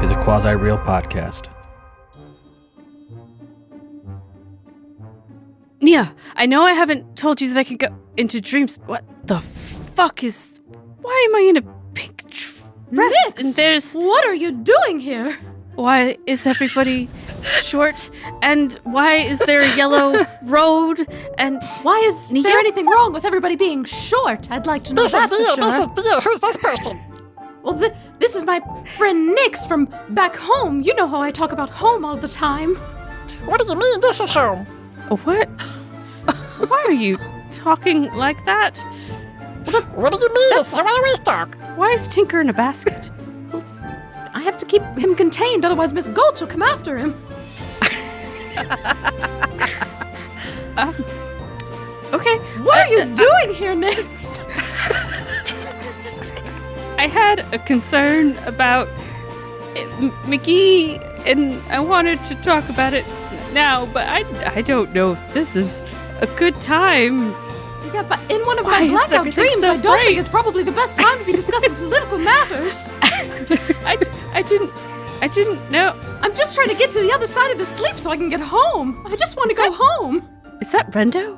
is a quasi-real podcast. Nia, I know I haven't told you that I can go into dreams. What the fuck is... Why am I in a pink dress? Nix, And there's... what are you doing here? Why is everybody short? And why is there a yellow road? And Why is there anything wrong with everybody being short? I'd like to know that for sure. This is Dia. Who's this person? Well, this is my friend Nix from back home. You know how I talk about home all the time. What do you mean this is home? what? Why are you talking like that? What do you mean? This is how I always talk. Why is Tinker in a basket? I have to keep him contained, otherwise Miss Gulch will come after him. Okay. What are you doing here, Nix? I had a concern about McGee, and I wanted to talk about it now, but I don't know if this is a good time. Yeah, but in one of Why my is blackout everything dreams, so I don't bright? think it's probably the best time to be discussing political matters. I didn't know. I'm just trying to get to the other side of the sleep so I can get home. I just want to go home. Is that Rendo?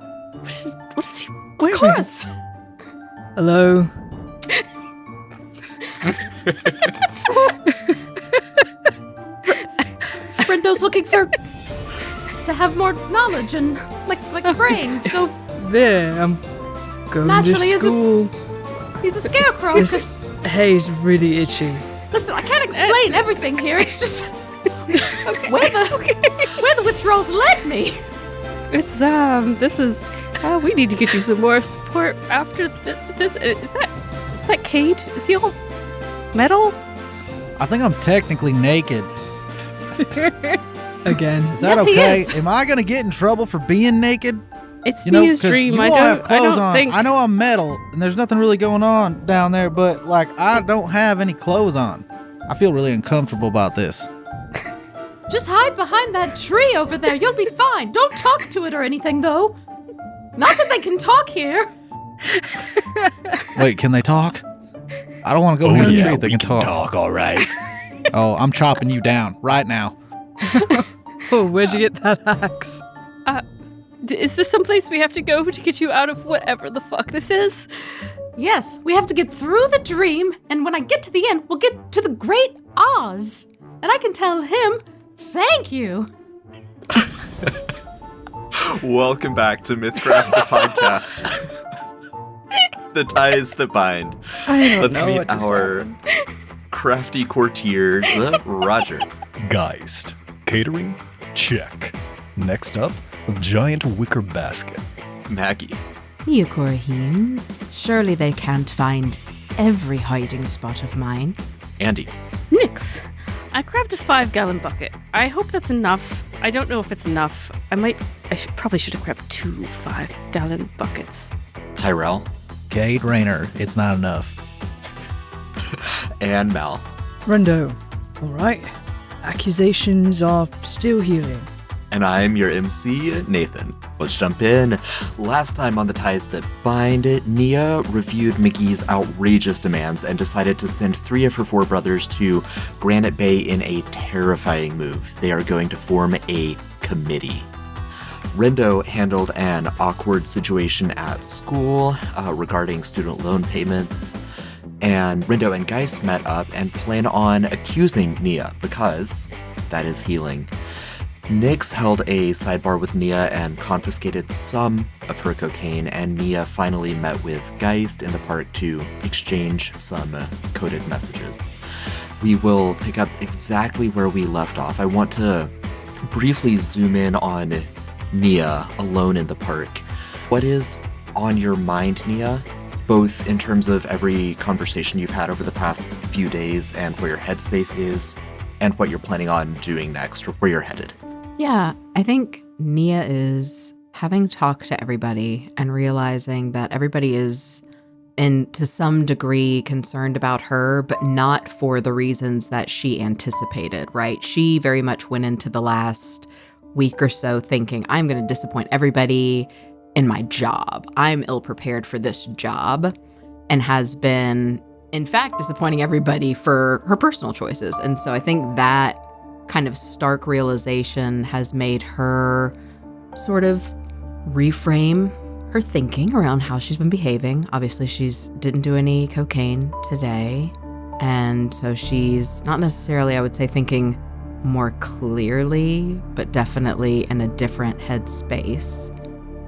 What is he wearing? Of course. Hello? Rendo's looking to have more knowledge and like a brain, so There, I'm going Naturally, to is it- school. he's a scarecrow. This 'cause- hay's really itchy. listen, I can't explain everything here. It's just where the withdrawals led me. It's this is we need to get you some more support after this. Is that Cade? Is he all metal? I think I'm technically naked. Again. Is that Yes, he okay? is. Am I gonna get in trouble for being naked? It's You know, Nia's 'cause dream. you I all have don't clothes on. think. I know I'm metal, and there's nothing really going on down there, but like I don't have any clothes on. I feel really uncomfortable about this. Just hide behind that tree over there. You'll be fine. Don't talk to it or anything, though. Not that they can talk here. Wait, can they talk? I don't want to go near the tree if they can talk. all right. Oh, I'm chopping you down right now. Oh, where'd you get that axe? Is there someplace we have to go to get you out of whatever the fuck this is? Yes, we have to get through the dream, and when I get to the end, we'll get to the Great Oz. And I can tell him, thank you. Welcome back to Mythcraft the podcast. The ties that bind. I don't Let's know meet what to our crafty courtiers, Roger. Geist. Catering? Check. Next up, a giant wicker basket. Maggie. Neocorahim, surely they can't find every hiding spot of mine. Andy. Nix. I grabbed a 5-gallon bucket. I hope that's enough. I don't know if it's enough. Probably should have grabbed 2 5-gallon buckets. Tyrell. Cade Rayner, it's not enough. And Mal. Rendo. All right. Accusations are still healing. And I'm your MC, Nathan. Let's jump in. Last time on the Ties That Bind, Nia reviewed McGee's outrageous demands and decided to send 3 of her 4 brothers to Granite Bay in a terrifying move. They are going to form a committee. Rendo handled an awkward situation at school regarding student loan payments. And Rendo and Geist met up and plan on accusing Nia because that is healing. Nix held a sidebar with Nia and confiscated some of her cocaine, and Nia finally met with Geist in the park to exchange some coded messages. We will pick up exactly where we left off. I want to briefly zoom in on Nia alone in the park. What is on your mind, Nia? Both in terms of every conversation you've had over the past few days and where your headspace is, and what you're planning on doing next, or where you're headed. Yeah, I think Nia is having talked to everybody and realizing that everybody is, to some degree, concerned about her, but not for the reasons that she anticipated, right? She very much went into the last week or so thinking, I'm going to disappoint everybody in my job. I'm ill-prepared for this job, and has been in fact, disappointing everybody for her personal choices. And so I think that kind of stark realization has made her sort of reframe her thinking around how she's been behaving. Obviously, she's didn't do any cocaine today. And so she's not necessarily, I would say, thinking more clearly, but definitely in a different headspace.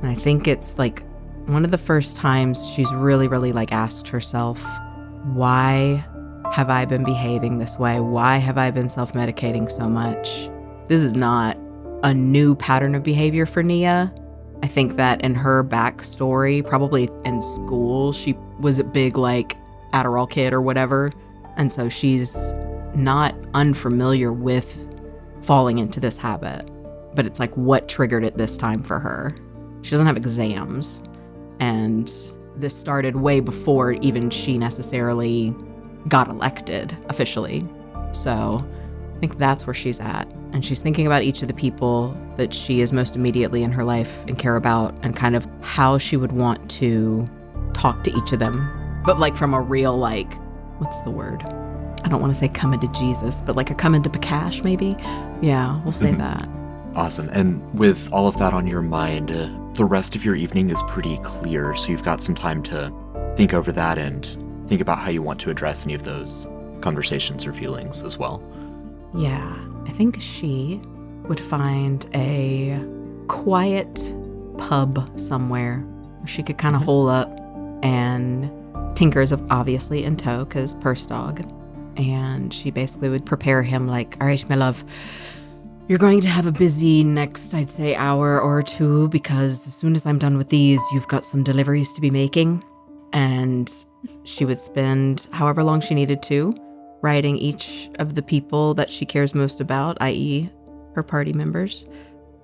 And I think it's like one of the first times she's really, really like asked herself, why have I been behaving this way? Why have I been self-medicating so much? This is not a new pattern of behavior for Nia. I think that in her backstory, probably in school, she was a big like Adderall kid or whatever. And so she's not unfamiliar with falling into this habit. But it's like what triggered it this time for her. She doesn't have exams. And this started way before even she necessarily got elected officially. So I think that's where she's at. And she's thinking about each of the people that she is most immediately in her life and care about and kind of how she would want to talk to each of them. But like from a real like, what's the word? I don't want to say come into Jesus, but like a come into Pakash maybe? Yeah, we'll say that. Awesome. And with all of that on your mind, the rest of your evening is pretty clear, so you've got some time to think over that and think about how you want to address any of those conversations or feelings as well. Yeah, I think she would find a quiet pub somewhere where she could kind of hole up, and Tinker's obviously in tow because purse dog. And she basically would prepare him like, all right, my love, you're going to have a busy next, I'd say, hour or two, because as soon as I'm done with these, you've got some deliveries to be making. And she would spend however long she needed to writing each of the people that she cares most about, i.e. her party members,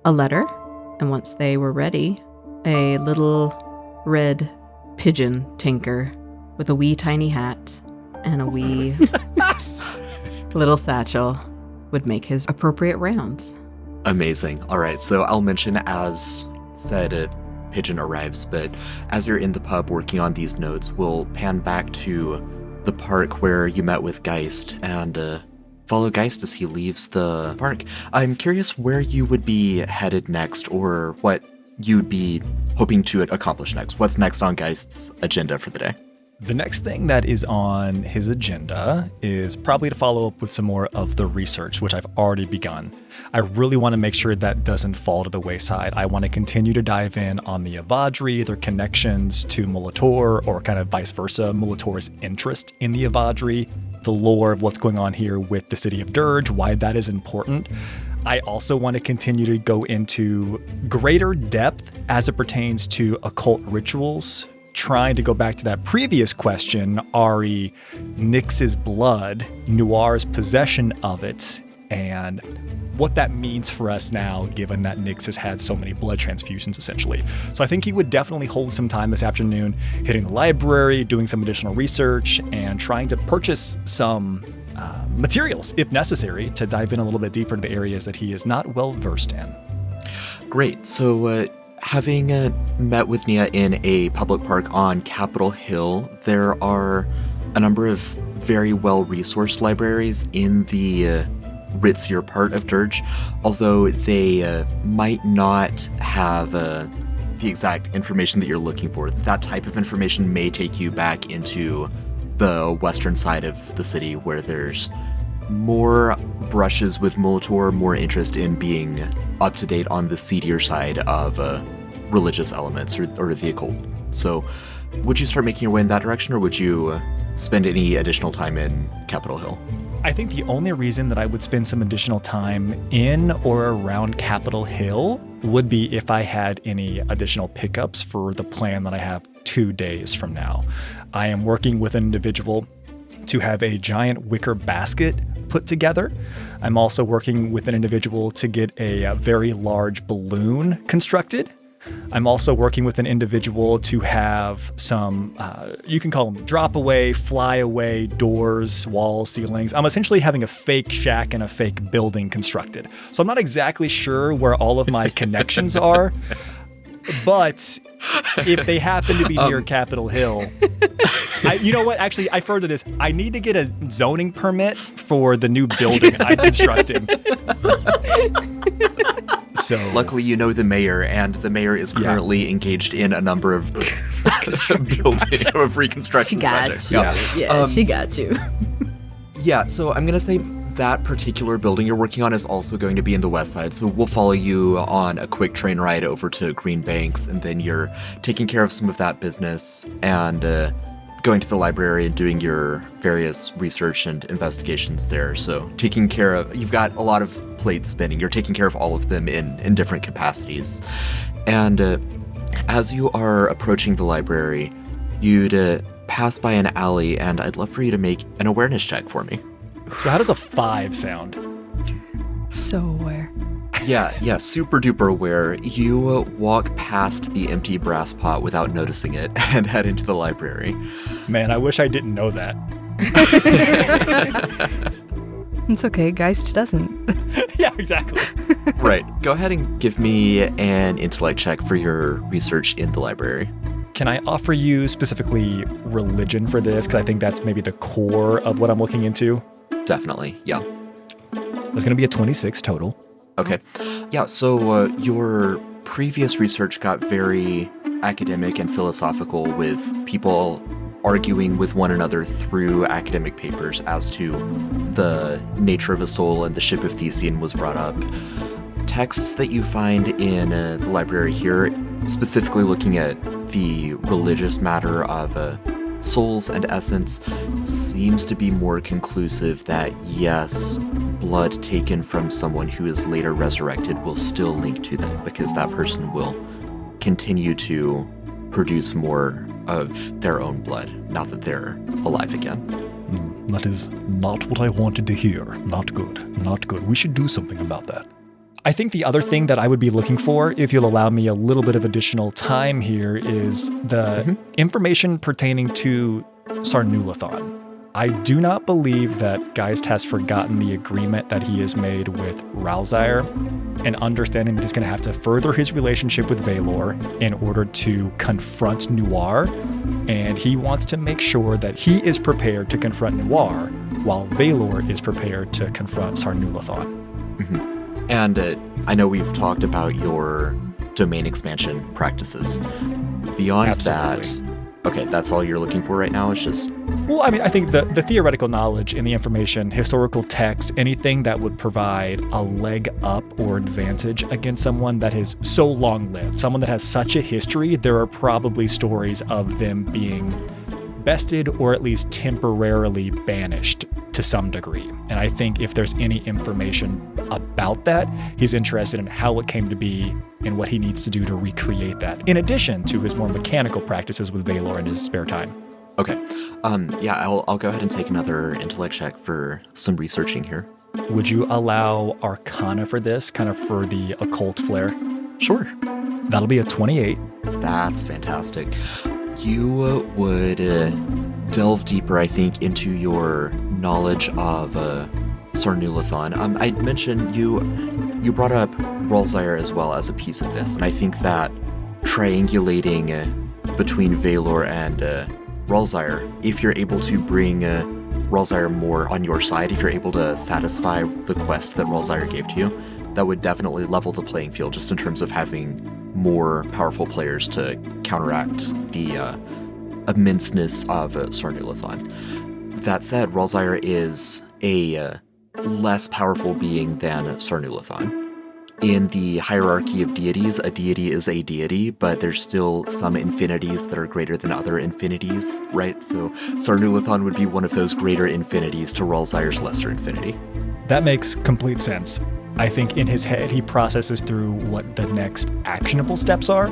a letter. And once they were ready, a little red pigeon Tinker with a wee tiny hat and a wee little satchel would make his appropriate rounds. Amazing. All right, so I'll mention as said pigeon arrives, but as you're in the pub working on these notes, we'll pan back to the park where you met with Geist and follow Geist as he leaves the park. I'm curious where you would be headed next, or what you'd be hoping to accomplish next. What's next on Geist's agenda for the day? The next thing that is on his agenda is probably to follow up with some more of the research, which I've already begun. I really want to make sure that doesn't fall to the wayside. I want to continue to dive in on the Avadri, their connections to Molitor, or kind of vice versa, Molitor's interest in the Avadri, the lore of what's going on here with the city of Dirge, why that is important. I also want to continue to go into greater depth as it pertains to occult rituals, trying to go back to that previous question, Ari, Nyx's blood, Noir's possession of it, and what that means for us now, given that Nyx has had so many blood transfusions, essentially. So I think he would definitely hold some time this afternoon, hitting the library, doing some additional research, and trying to purchase some materials, if necessary, to dive in a little bit deeper into the areas that he is not well versed in. Great. So, having met with Nia in a public park on Capitol Hill, there are a number of very well-resourced libraries in the ritzier part of Dirge, although they might not have the exact information that you're looking for. That type of information may take you back into the western side of the city, where there's more brushes with Molitor, more interest in being up to date on the seedier side of religious elements or the occult. So would you start making your way in that direction, or would you spend any additional time in Capitol Hill? I think the only reason that I would spend some additional time in or around Capitol Hill would be if I had any additional pickups for the plan that I have 2 days from now. I am working with an individual to have a giant wicker basket put together. I'm also working with an individual to get a very large balloon constructed. I'm also working with an individual to have some, you can call them drop away, fly away doors, walls, ceilings. I'm essentially having a fake shack and a fake building constructed. So I'm not exactly sure where all of my connections are, but if they happen to be near Capitol Hill, You know what? Actually, I further this. I need to get a zoning permit for the new building I'm constructing. So luckily, you know the mayor, and the mayor is currently engaged in a number of reconstruction projects. She got you. Yeah, so I'm gonna say that particular building you're working on is also going to be in the west side. So we'll follow you on a quick train ride over to Green Banks, and then you're taking care of some of that business and going to the library and doing your various research and investigations there. So taking care of, you've got a lot of plates spinning. You're taking care of all of them in different capacities. And as you are approaching the library, you'd pass by an alley, and I'd love for you to make an awareness check for me. So how does a 5 sound? So aware. Yeah, super duper aware. You walk past the empty brass pot without noticing it and head into the library. Man, I wish I didn't know that. It's okay, Geist doesn't. Yeah, exactly. Right. Go ahead and give me an intellect check for your research in the library. Can I offer you specifically religion for this? Because I think that's maybe the core of what I'm looking into. Definitely, yeah. There's going to be a 26 total. Okay. Yeah, so your previous research got very academic and philosophical with people arguing with one another through academic papers as to the nature of a soul, and the ship of Theseus was brought up. Texts that you find in the library here, specifically looking at the religious matter of souls and essence, seems to be more conclusive that yes, blood taken from someone who is later resurrected will still link to them, because that person will continue to produce more of their own blood now that they're alive again. That is not what I wanted to hear. Not good. Not good. We should do something about that. I think the other thing that I would be looking for, if you'll allow me a little bit of additional time here, is the information pertaining to Sarnulathon. I do not believe that Geist has forgotten the agreement that he has made with Ralzire, and understanding that he's going to have to further his relationship with Valor in order to confront Noir, and he wants to make sure that he is prepared to confront Noir while Valor is prepared to confront Sarnulathon. And I know we've talked about your domain expansion practices. Beyond that, okay, that's all you're looking for right now? It's just... Well, I mean, I think the theoretical knowledge and the information, historical text, anything that would provide a leg up or advantage against someone that is so long-lived, someone that has such a history, there are probably stories of them being bested or at least temporarily banished to some degree. And I think if there's any information about that, he's interested in how it came to be and what he needs to do to recreate that, in addition to his more mechanical practices with Valor in his spare time. Okay. Yeah, I'll go ahead and take another intellect check for some researching here. Would you allow Arcana for this, kind of for the occult flair? Sure. That'll be a 28. That's fantastic. You would delve deeper, I think, into your knowledge of Sarnulathon. I'd mentioned you brought up Ralzire as well as a piece of this, and I think that triangulating between Valor and Ralzire, if you're able to bring Ralzire more on your side, if you're able to satisfy the quest that Ralzire gave to you, that would definitely level the playing field just in terms of having more powerful players to counteract the immenseness of Sarnulathon. That said, Ralzire is a less powerful being than Sarnulathon. In the hierarchy of deities, a deity is a deity, but there's still some infinities that are greater than other infinities, right? So Sarnulathon would be one of those greater infinities to Ralzire's lesser infinity. That makes complete sense. I think in his head, he processes through what the next actionable steps are,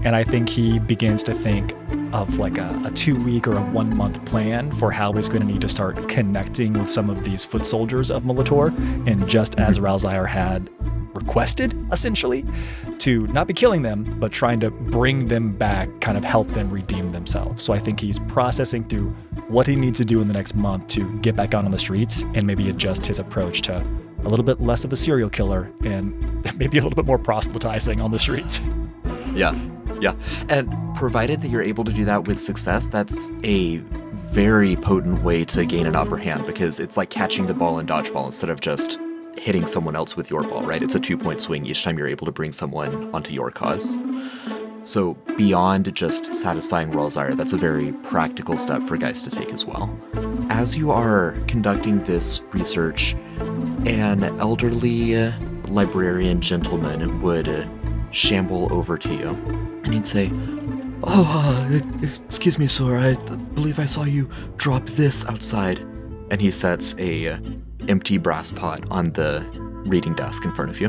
and I think he begins to think of like a 2-week or a 1-month plan for how he's going to need to start connecting with some of these foot soldiers of Molitor, and just as Ralzire had requested, essentially, to not be killing them, but trying to bring them back, kind of help them redeem themselves. So I think he's processing through what he needs to do in the next month to get back out on the streets and maybe adjust his approach to a little bit less of a serial killer and maybe a little bit more proselytizing on the streets. Yeah. And provided that you're able to do that with success, that's a very potent way to gain an upper hand because it's like catching the ball in dodgeball instead of just hitting someone else with your ball, right? It's a 2-point swing each time you're able to bring someone onto your cause. So beyond just satisfying Royal Desire, that's a very practical step for Geist to take as well. As you are conducting this research, an elderly librarian gentleman would shamble over to you, and he'd say, excuse me, sir, I believe I saw you drop this outside. And he sets a empty brass pot on the reading desk in front of you.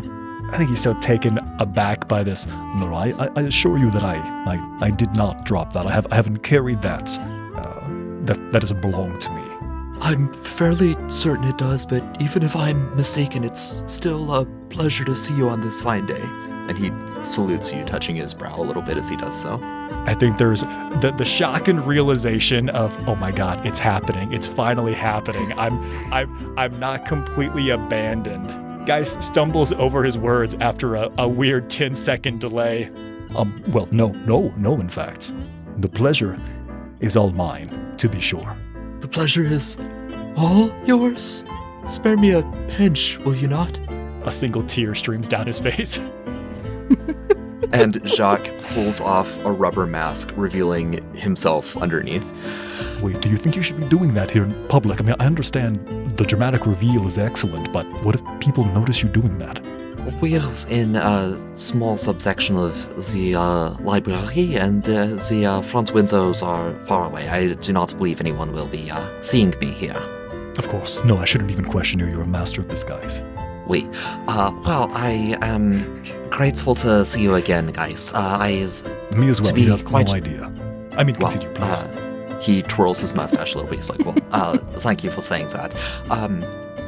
I think he's so taken aback by this. No, I assure you that I did not drop that. I haven't carried that. That doesn't belong to me. I'm fairly certain it does, but even if I'm mistaken, it's still a pleasure to see you on this fine day. And he salutes you, touching his brow a little bit as he does so. I think there's the shock and realization of, oh my God, it's happening. It's finally happening. I'm not completely abandoned. Geist stumbles over his words after a weird 10-second delay. Well, no, in fact. The pleasure is all mine, to be sure. The pleasure is all yours? Spare me a pinch, will you not? A single tear streams down his face. And Jacques pulls off a rubber mask, revealing himself underneath. Wait, do you think you should be doing that here in public? I mean, I understand the dramatic reveal is excellent, but what if people notice you doing that? We're in a small subsection of the library, and the front windows are far away. I do not believe anyone will be seeing me here. Of course. No, I shouldn't even question you. You're a master of disguise. Oui. Well, I am grateful to see you again, Geist. Me as well. You have no idea. I mean, continue, please. He twirls his mustache a little bit. He's like, well, thank you for saying that.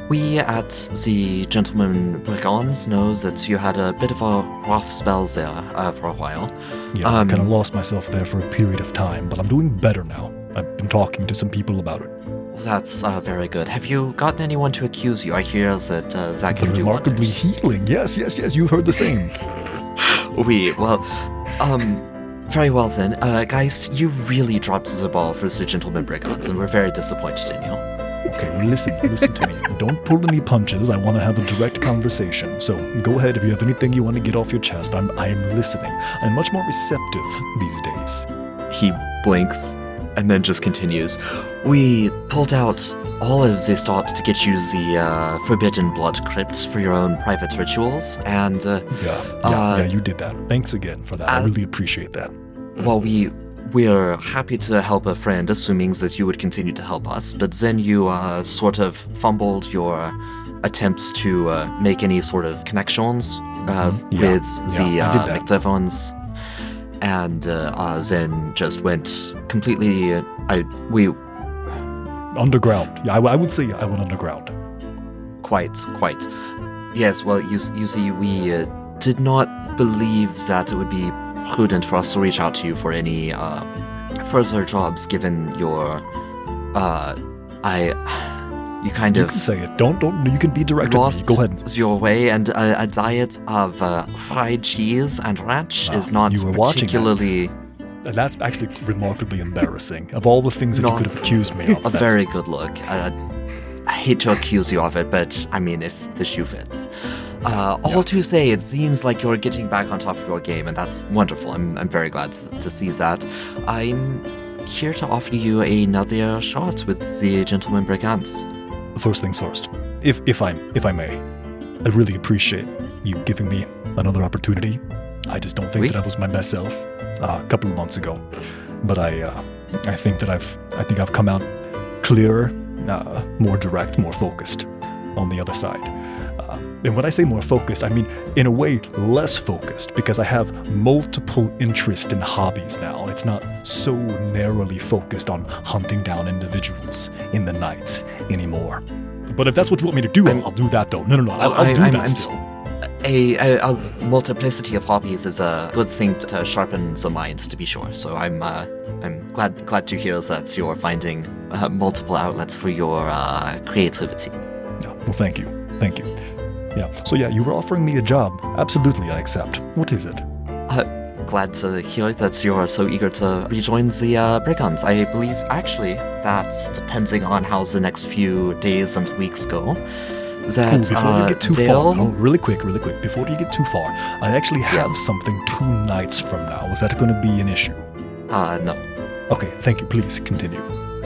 We at the Gentleman Brigands knows that you had a bit of a rough spell there for a while. Yeah, I kind of lost myself there for a period of time, but I'm doing better now. I've been talking to some people about it. That's very good. Have you gotten anyone to accuse you? I hear that that can do remarkably wonders. Healing. Yes, you've heard the same. Very well then. Geist, you really dropped the ball for the Gentleman Brigands, and we're very disappointed in you. Okay, well, listen to me. Don't pull any punches. I want to have a direct conversation. So go ahead if you have anything you want to get off your chest. I am listening. I'm much more receptive these days. He blinks and then just continues. We pulled out all of the stops to get you the Forbidden Blood Crypt for your own private rituals, and yeah, you did that. Thanks again for that. I really appreciate that. Well, we're happy to help a friend, assuming that you would continue to help us, but then you sort of fumbled your attempts to make any sort of connections with the McDevons, and then just went completely underground. Yeah, I would say I went underground. Quite. Yes, well, you see, we did not believe that it would be prudent for us to reach out to you for any further jobs, given your you can say it. Don't you can be direct lost with me. Go ahead. Your way, and a diet of fried cheese and ranch is not particularly. That's actually remarkably embarrassing. Of all the things that you could have accused me of, very good look. I hate to accuse you of it, but I mean, if the shoe fits. All to say, it seems like you're getting back on top of your game, and that's wonderful. I'm very glad to see that. I'm here to offer you another shot with the Gentleman Brigands. First things first, if I may, I really appreciate you giving me another opportunity. I just don't think that I was my best self a couple of months ago, but I think that I've come out clearer, more direct, more focused on the other side. And when I say more focused, I mean, in a way, less focused, because I have multiple interests and hobbies now. It's not so narrowly focused on hunting down individuals in the night anymore. But if that's what you want me to do, I'll do that, though. No, I'll do that still. A multiplicity of hobbies is a good thing to sharpen the mind, to be sure. So I'm glad to hear that you're finding multiple outlets for your creativity. Well, thank you. Yeah. So yeah, you were offering me a job. Absolutely, I accept. What is it? glad to hear that you're so eager to rejoin the Brigands. I believe, actually, that depending on how the next few days and weeks go, that before we get too Dale... far, really quick, before you get too far, I actually have something 2 nights from now. Is that going to be an issue? No. Okay, thank you. Please continue.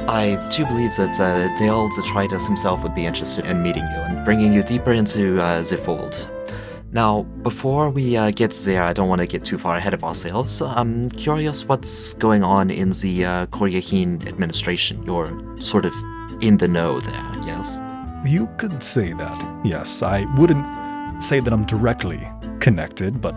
I do believe that Dale Detritus himself would be interested in meeting you and bringing you deeper into the fold. Now, before we get there, I don't want to get too far ahead of ourselves. I'm curious what's going on in the Koryahin administration. You're sort of in the know there, yes? You could say that, yes. I wouldn't say that I'm directly connected, but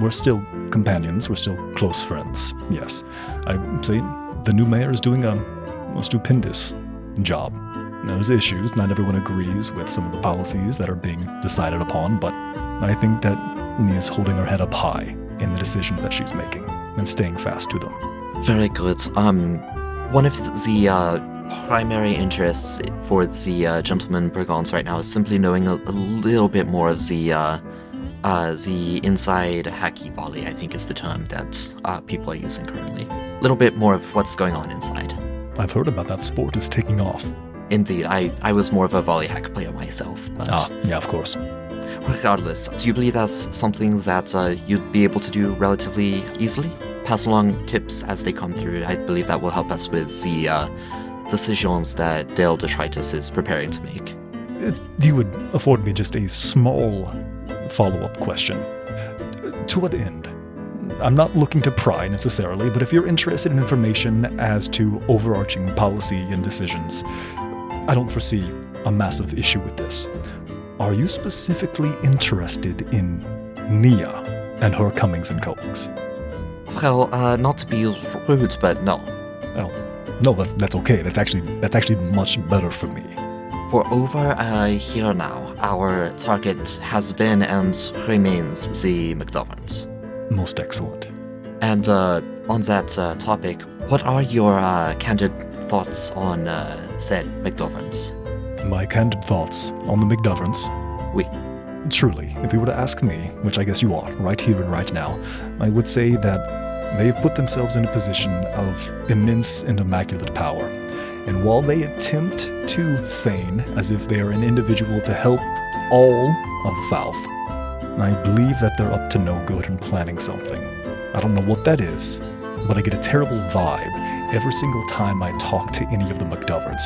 we're still companions. We're still close friends, yes. I'd say the new mayor is doing a stupendous job. There's issues. Not everyone agrees with some of the policies that are being decided upon, but I think that Nia's holding her head up high in the decisions that she's making and staying fast to them. Very good. One of the primary interests for the gentleman Brigands right now is simply knowing a little bit more of the inside hacky volley, I think is the term that people are using currently. A little bit more of what's going on inside. I've heard about that sport is taking off. Indeed, I was more of a volley hack player myself, but... yeah, of course. Regardless, do you believe that's something that you'd be able to do relatively easily? Pass along tips as they come through. I believe that will help us with the decisions that Dale Detritus is preparing to make. If you would afford me just a small follow-up question. To what end? I'm not looking to pry necessarily, but if you're interested in information as to overarching policy and decisions, I don't foresee a massive issue with this. Are you specifically interested in Nia and her comings and goings? Well, not to be rude, but no. Oh, no, that's okay. That's actually much better for me. For over a year now, our target has been and remains the McDoverns. Most excellent. And on that topic, what are your candid thoughts on said McDoverns? My candid thoughts on the McDoverns? Oui. Truly, if you were to ask me, which I guess you are, right here and right now, I would say that they've put themselves in a position of immense and immaculate power. And while they attempt to feign as if they are an individual to help all of Valve, I believe that they're up to no good in planning something. I don't know what that is, but I get a terrible vibe every single time I talk to any of the McDoverns.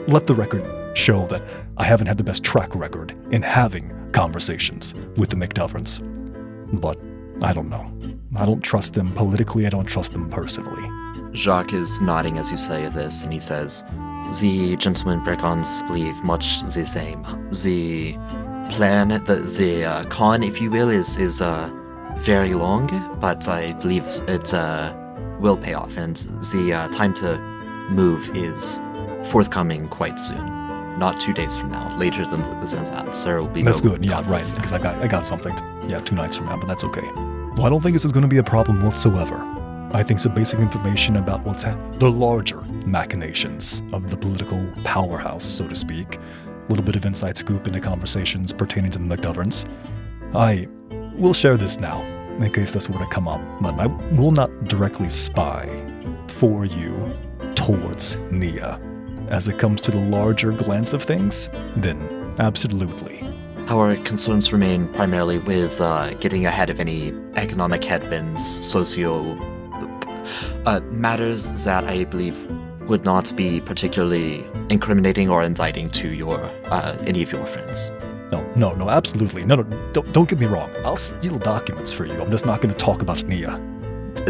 Let the record show that I haven't had the best track record in having conversations with the McDoverns. But I don't know. I don't trust them politically, I don't trust them personally. Jacques is nodding as you say this, and he says, the gentlemen Brigands believe much the same. The plan, the con, if you will, is very long, but I believe it will pay off, and the time to move is forthcoming quite soon. Not 2 days from now, later than that. There will be That's no good, yeah, right, conflicts. because I got something. 2 nights from now, but that's okay. Well, I don't think this is going to be a problem whatsoever. I think some basic information about what's the larger machinations of the political powerhouse, so to speak. A little bit of inside scoop into conversations pertaining to the McDoverns. I will share this now, in case this were to come up, but I will not directly spy for you towards Nia. As it comes to the larger glance of things, then absolutely. Our concerns remain primarily with getting ahead of any economic headwinds, matters that I believe would not be particularly incriminating or indicting to your any of your friends. No, absolutely. No, don't get me wrong. I'll steal documents for you. I'm just not going to talk about Nia.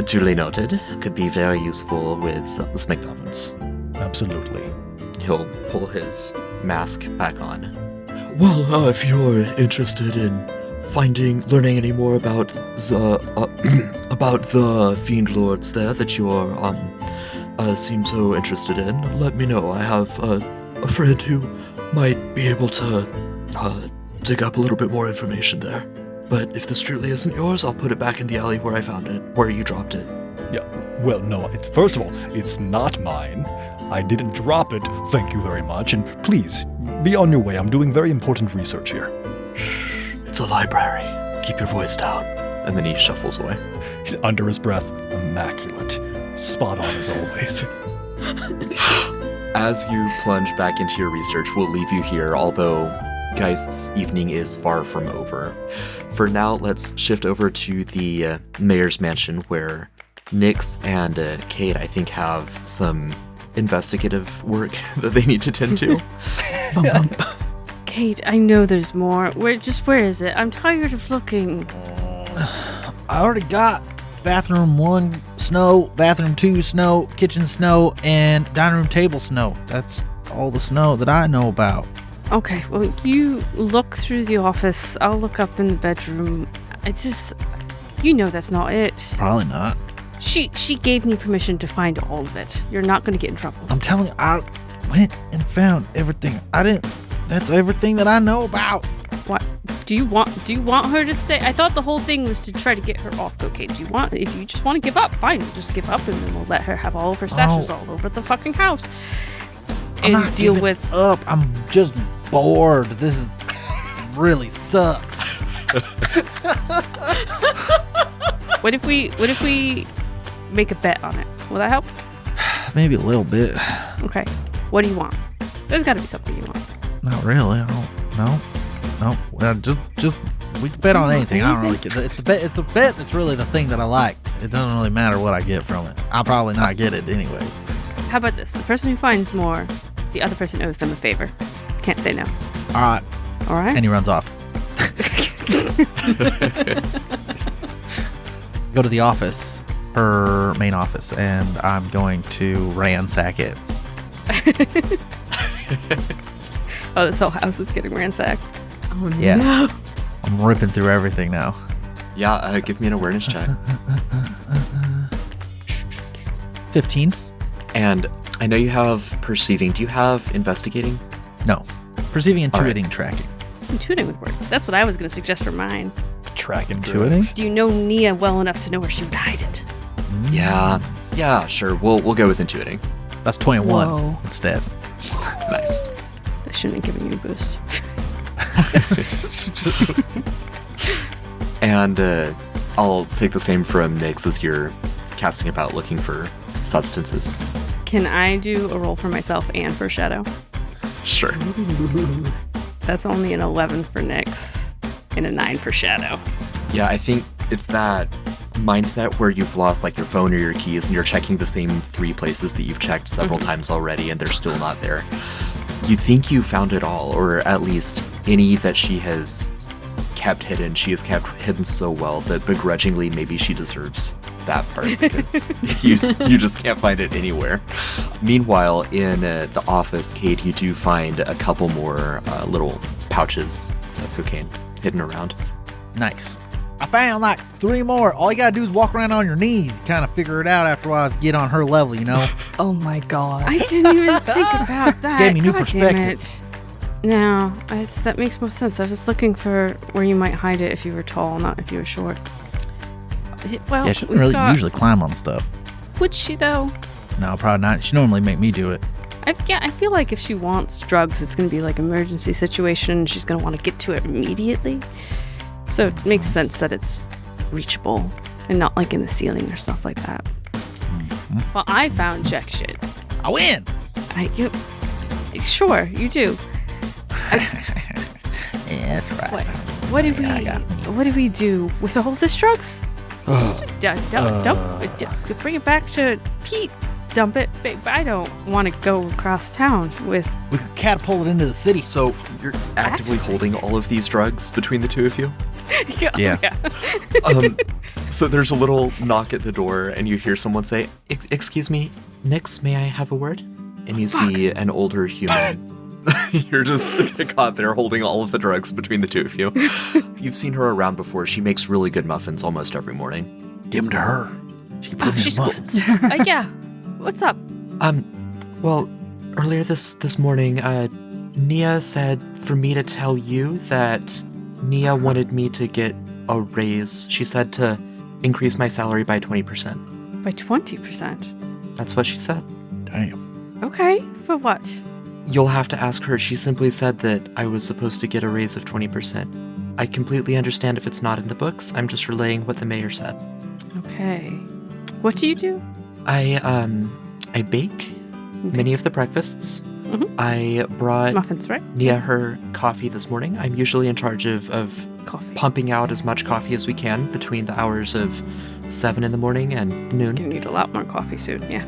Duly noted. Could be very useful with the McDoverns. Absolutely. He'll pull his mask back on. Well, if you're interested in learning any more about the Fiend Lords there that you're seem so interested in, let me know. I have a friend who might be able to dig up a little bit more information there. But if this truly isn't yours, I'll put it back in the alley where I found it, where you dropped it. Yeah, well, no, first of all, it's not mine. I didn't drop it, thank you very much, and please, be on your way. I'm doing very important research here. Shh, it's a library. Keep your voice down. And then he shuffles away. He's under his breath, immaculate. Spot on as always. As you plunge back into your research, we'll leave you here, although Geist's evening is far from over. For now, let's shift over to the mayor's mansion, where Nyx and Cade, I think, have some investigative work that they need to tend to. Cade, I know there's more. Where is it? I'm tired of looking. I already got bathroom 1 snow, bathroom 2 snow, kitchen snow, and dining room table snow. That's all the snow that I know about. Okay, well, you look through the office. I'll look up in the bedroom. It's just, that's not it. Probably not. She gave me permission to find all of it. You're not going to get in trouble. I'm telling you, I went and found everything. That's everything that I know about. What? Do you want her to stay? I thought the whole thing was to try to get her off cocaine. If you just want to give up, fine. Just give up and then we'll let her have all of her stashes all over the fucking house. I'm not deal giving with up. I'm just bored. This is really sucks. What if we make a bet on it? Will that help? Maybe a little bit. Okay. What do you want? There's got to be something you want. Not really. I don't know. No. Well, just we can bet on anything. I don't really care. It's the bet that's really the thing that I like. It doesn't really matter what I get from it. I'll probably not get it anyways. How about this? The person who finds more, the other person owes them a favor. Can't say no. All right. All right. And he runs off. Go to the office, her main office, and I'm going to ransack it. Oh, this whole house is getting ransacked. Oh, Yeah. no. I'm ripping through everything now. Yeah, give me an awareness check. 15. And I know you have perceiving. Do you have investigating? No. Perceiving, intuiting, right. tracking. Intuiting would work. That's what I was going to suggest for mine. Track and Intuiting? druids. Do you know Nia well enough to know where she would hide it? Yeah, sure. We'll go with intuiting. That's 21 Whoa. instead. Nice. That shouldn't have given you a boost. And I'll take the same from Nyx as you're casting about looking for substances. Can I do a roll for myself and for Shadow? Sure. That's only an 11 for Nyx and a 9 for Shadow. Yeah, I think it's that mindset where you've lost like your phone or your keys and you're checking the same 3 places that you've checked several times already and they're still not there. You think you found it all, or at least any that she has kept hidden. She has kept hidden so well that begrudgingly maybe she deserves that part because you just can't find it anywhere. Meanwhile, in the office, Cade, you do find a couple more little pouches of cocaine hidden around. Nice. I found like 3 more. All you gotta do is walk around on your knees, kind of figure it out after I get on her level, you know? Oh my god. I didn't even think about that. Gave me new God perspective. damn it. No, that makes more sense. I was looking for where you might hide it if you were tall, not if you were short. Well, Yeah, she doesn't really usually climb on stuff. Would she though? No, probably not. She normally make me do it. I feel like if she wants drugs, it's going to be like emergency situation. She's going to want to get to it immediately. So it makes sense that it's reachable and not like in the ceiling or stuff like that. Well, I found jack shit. I win! Sure, you do. Yeah, that's right. What do we do with all this drugs? Just dump, bring it back to Pete. Dump it. I don't want to go across town with. We could catapult it into the city. So you're actively holding all of these drugs between the two of you? Yeah. So there's a little knock at the door and you hear someone say, "Excuse me, Nyx, may I have a word?" And you see an older human. You're just caught there holding all of the drugs between the two of you. You've seen her around before. She makes really good muffins almost every morning. Give them to her. She can put them in she's muffins. Cool. Yeah. What's up? Well, earlier this morning, Nia said for me to tell you that Nia wanted me to get a raise. She said to increase my salary by 20%. By 20%? That's what she said. Damn. Okay. For what? You'll have to ask her. She simply said that I was supposed to get a raise of 20%. I completely understand if it's not in the books. I'm just relaying what the mayor said. Okay. What do you do? I bake many of the breakfasts. Mhm. I brought Muffins, right? Nia her coffee this morning. I'm usually in charge of Coffee. pumping out as much coffee as we can between the hours of 7 in the morning and noon. Gonna need a lot more coffee soon, yeah.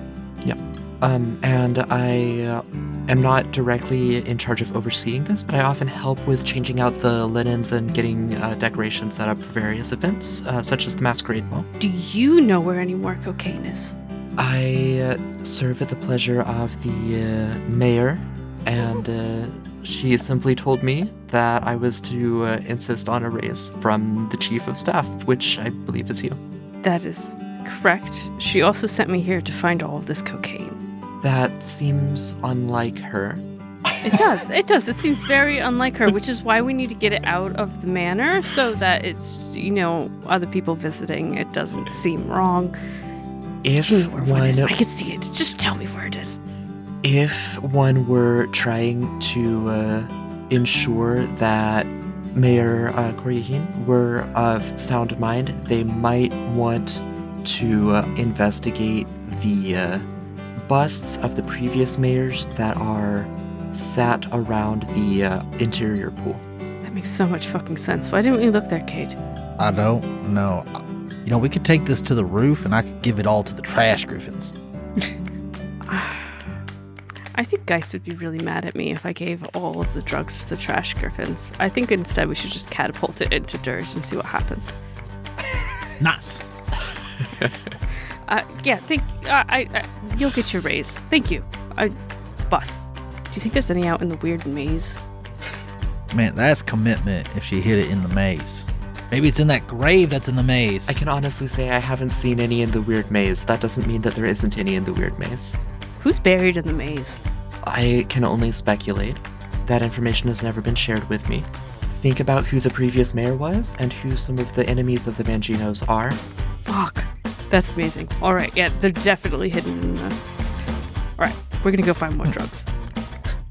And I am not directly in charge of overseeing this, but I often help with changing out the linens and getting decorations set up for various events, such as the Masquerade Ball. Do you know where any more cocaine is? I serve at the pleasure of the mayor, and she simply told me that I was to insist on a raise from the chief of staff, which I believe is you. That is correct. She also sent me here to find all of this cocaine. That seems unlike her. It does. It does. It seems very unlike her, which is why we need to get it out of the manor so that it's, other people visiting. It doesn't seem wrong. If You know where one is. one I can see it. Just tell me where it is. If one were trying to ensure that Mayor Koryahin were of sound mind, they might want to investigate the busts of the previous mayors that are sat around the interior pool. That makes so much fucking sense. Why didn't we look there, Cade? I don't know. We could take this to the roof and I could give it all to the trash griffins. I think Geist would be really mad at me if I gave all of the drugs to the trash griffins. I think instead we should just catapult it into Dirge and see what happens. Nice. You'll get your raise. Thank you. Bus. Do you think there's any out in the weird maze? Man, that's commitment if she hid it in the maze. Maybe it's in that grave that's in the maze. I can honestly say I haven't seen any in the weird maze. That doesn't mean that there isn't any in the weird maze. Who's buried in the maze? I can only speculate. That information has never been shared with me. Think about who the previous mayor was and who some of the enemies of the Manginos are. Fuck. That's amazing. All right, yeah, they're definitely hidden in the... All right, we're gonna go find more drugs.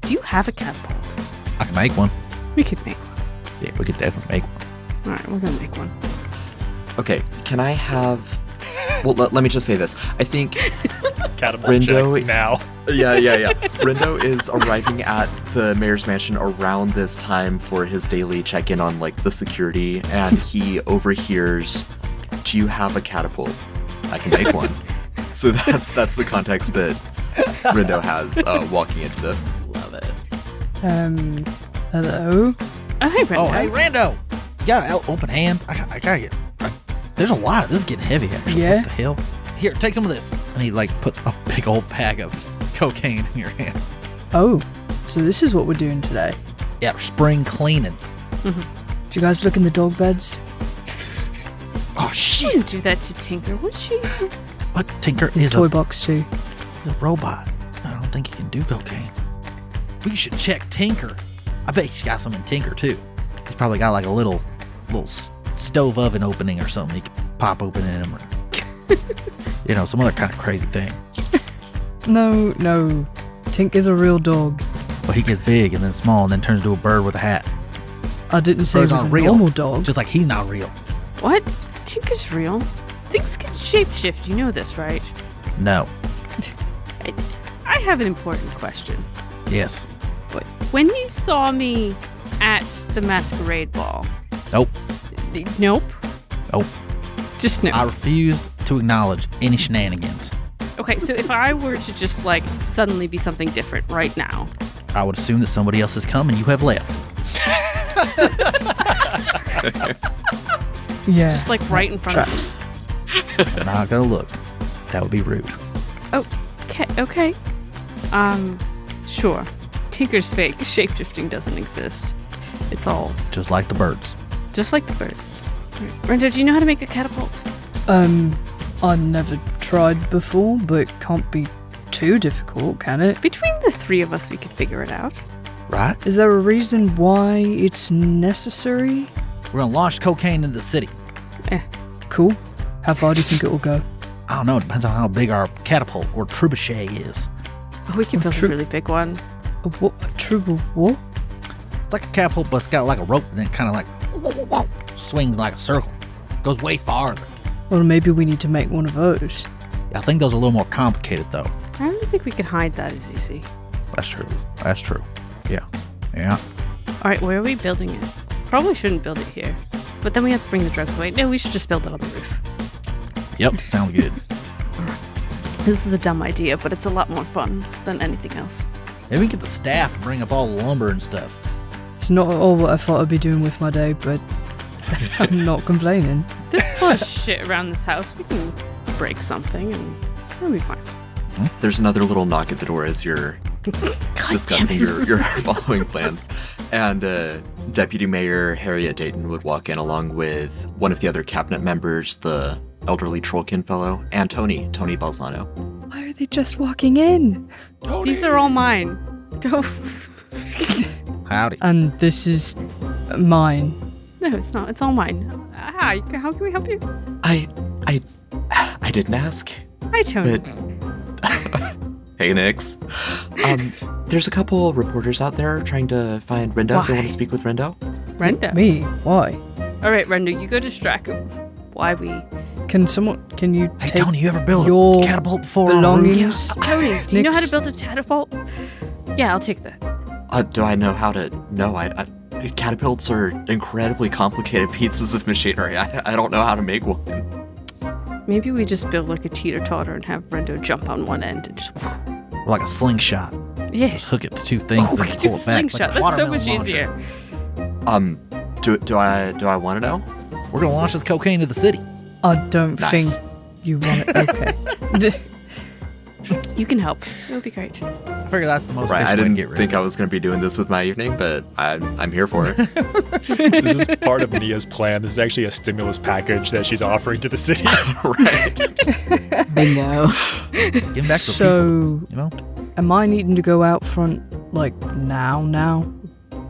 Do you have a catapult? I can make one. We could make one. Yeah, we could definitely make one. All right, we're gonna make one. Okay, can I have... Well, let me just say this. I think Catapult Rendo check now. Yeah. Rendo is arriving at the mayor's mansion around this time for his daily check-in on, the security, and he overhears, "Do you have a catapult? I can make one." So that's the context that Rendo has walking into this. Love it. Hello? Oh, hey, Rendo. Oh, hey, Rendo! You got an open hand? I gotta get... There's a lot. This is getting heavy, actually. Yeah? What the hell? Here, take some of this. And he, put a big old bag of cocaine in your hand. Oh, so this is what we're doing today. Yeah, spring cleaning. Do you guys look in the dog beds? Oh, She shit! didn't do that to Tinker, would she? What? Tinker His is toy a box too. robot. I don't think he can do cocaine. We should check Tinker. I bet he's got some in Tinker, too. He's probably got, a little stove oven opening or something he can pop open in him, or some other kind of crazy thing. No. Tink is a real dog. Well, he gets big and then small and then turns into a bird with a hat. I didn't say it Birds was a aren't real. normal dog. Just like he's not real. What? Tinker's real? Things can shapeshift, you know this, right? No. I have an important question. Yes. But when you saw me at the Masquerade Ball... Nope. Nope? Nope. Just no. I refuse to acknowledge any shenanigans. Okay, so if I were to just, suddenly be something different right now... I would assume that somebody else has come and you have left. Yeah. Just, right in front Traps. of me. I'm not gonna look. That would be rude. Okay. Sure. Tinker's fake. Shapeshifting doesn't exist. It's all Just like the birds. just like the birds. Rendo, do you know how to make a catapult? I've never tried before, but it can't be too difficult, can it? Between the three of us, we could figure it out. Right? Is there a reason why it's necessary? We're gonna launch cocaine into the city. Cool. How far do you think it will go? I don't know. It depends on how big our catapult or trebuchet is. Oh, we can build a really big one. A what? A triple what? It's like a catapult, but it's got a rope and then kind of Swings like a circle. Goes way farther. Well, maybe we need to make one of those. I think those are a little more complicated, though. I don't think we can hide that as easy. That's true. Yeah. All right, where are we building it? Probably shouldn't build it here. But then we have to bring the drugs away. No, we should just build it on the roof. Yep, sounds good. This is a dumb idea, but it's a lot more fun than anything else. Maybe we can get the staff to bring up all the lumber and stuff. It's not at all what I thought I'd be doing with my day, but I'm not complaining. There's a lot of shit around this house. We can break something and it'll be fine. There's another little knock at the door as you're discussing your following plans. And Deputy Mayor Harriet Dayton would walk in along with one of the other cabinet members, the elderly Trollkin fellow, and Tony Balzano. Why are they just walking in? These are all mine. Don't. Howdy. And this is mine. No, it's not. It's all mine. How can we help you? I didn't ask. Hi, Tony. But hey, Nix. There's a couple reporters out there trying to find Rendo. If they want to speak with Rendo. Rendo. Me? Why? All right, Rendo, you go distract him. Why we? Can you Hey, take Tony, you ever build your a catapult before? on a roof? belongings? Tony, do you know how to Nix? build a catapult? Yeah, I'll take that. Do I know how to? No, catapults are incredibly complicated pieces of machinery. I don't know how to make one. Maybe we just build like a teeter-totter and have Rendo jump on one end and just. Like a slingshot. Yeah. Just hook it to two things and we then could do pull a it back. slingshot. Like a That's so watermelon much launcher. easier. Do I want to know? We're gonna launch this cocaine to the city. I don't Nice. think you want it. Okay. You can help. It would be great. I figure that's the most Right, I efficient way to didn't get rid think of I was going to be doing this with my evening, but I'm here for it. This is part of Nia's plan. This is actually a stimulus package that she's offering to the city. Right. Bingo. it. Give 'em back to the So, people, you know? am I needing to go out front like now?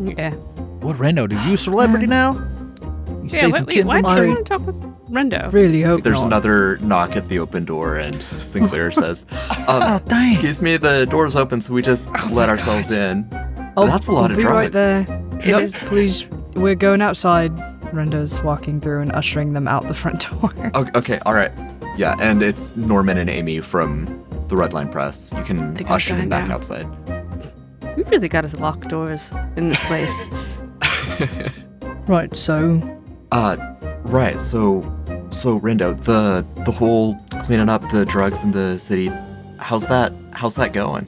Yeah. What, Rendo? Do you celebrity now? You Yeah, say some kid why from do you my... want to talk with Rendo? Really hope There's not. another knock at the open door, and Sinclair says, Oh, dang. "Excuse me, the door's open, so we just let ourselves in." That's a lot I'll of be drugs. right there. Yep, is. please. We're going outside. Rendo's walking through and ushering them out the front door. Okay, all right. Yeah, and it's Norman and Amy from the Red Line Press. You can They got usher them gunned back down. outside. We really got to lock doors in this place. Right, so Right. So Rendo, the whole cleaning up the drugs in the city, how's that going?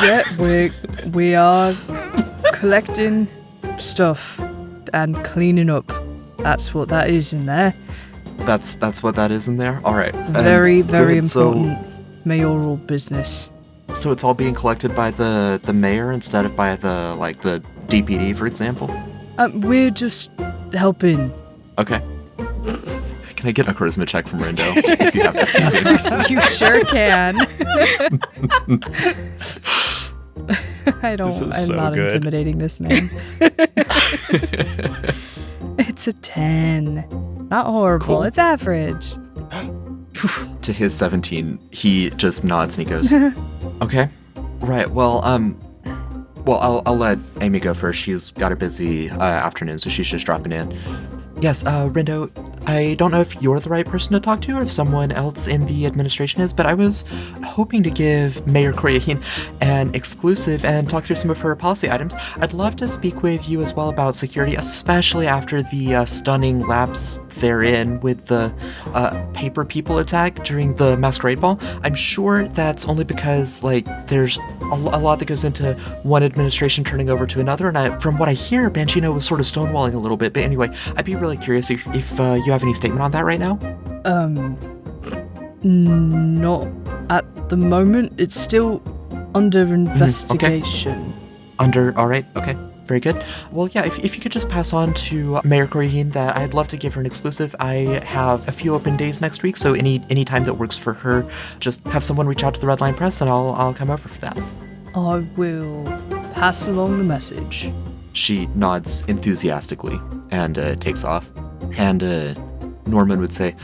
yeah, we are collecting stuff and cleaning up. That's what that is in there. That's what that is in there. All right. It's very, very good. important mayoral business. So it's all being collected by the mayor instead of by the DPD, for example. We're just helping. Okay. Can I get a charisma check from Rendo if you have to see me? You sure can. This is I'm so not good. intimidating this man. It's a 10. Not horrible. Cool. It's average. To his 17, he just nods and he goes, "Okay, right. Well, I'll let Amy go first. She's got a busy afternoon, so she's just dropping in. Yes, Rendo, I don't know if you're the right person to talk to or if someone else in the administration is, but I was hoping to give Mayor Koryahine an exclusive and talk through some of her policy items. I'd love to speak with you as well about security, especially after the stunning lapse therein with the paper people attack during the masquerade ball. I'm sure that's only because, there's a lot that goes into one administration turning over to another, and from what I hear, Banchino was sort of stonewalling a little bit, but anyway, I'd be really curious if you have any statement on that right now? Not at the moment. It's still under investigation. All right, okay, very good. Well, yeah, if you could just pass on to Mayor Koryahine that I'd love to give her an exclusive. I have a few open days next week, so any time that works for her, just have someone reach out to the Red Line Press and I'll come over for that. I will pass along the message. She nods enthusiastically and takes off. And Norman would say,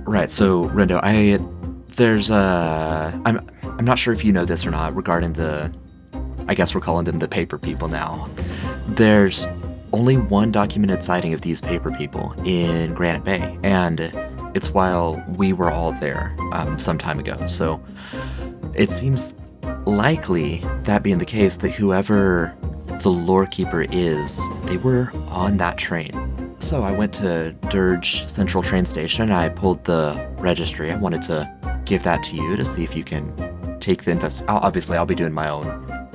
"Right, so Rendo, I'm not sure if you know this or not regarding I guess we're calling them the paper people now. There's only one documented sighting of these paper people in Granite Bay, and it's while we were all there some time ago. So it seems likely, that being the case, that whoever the lore keeper is, they were on that train. So I went to Dirge Central train station. I pulled the registry. I wanted to give that to you to see if you can take the obviously, I'll be doing my own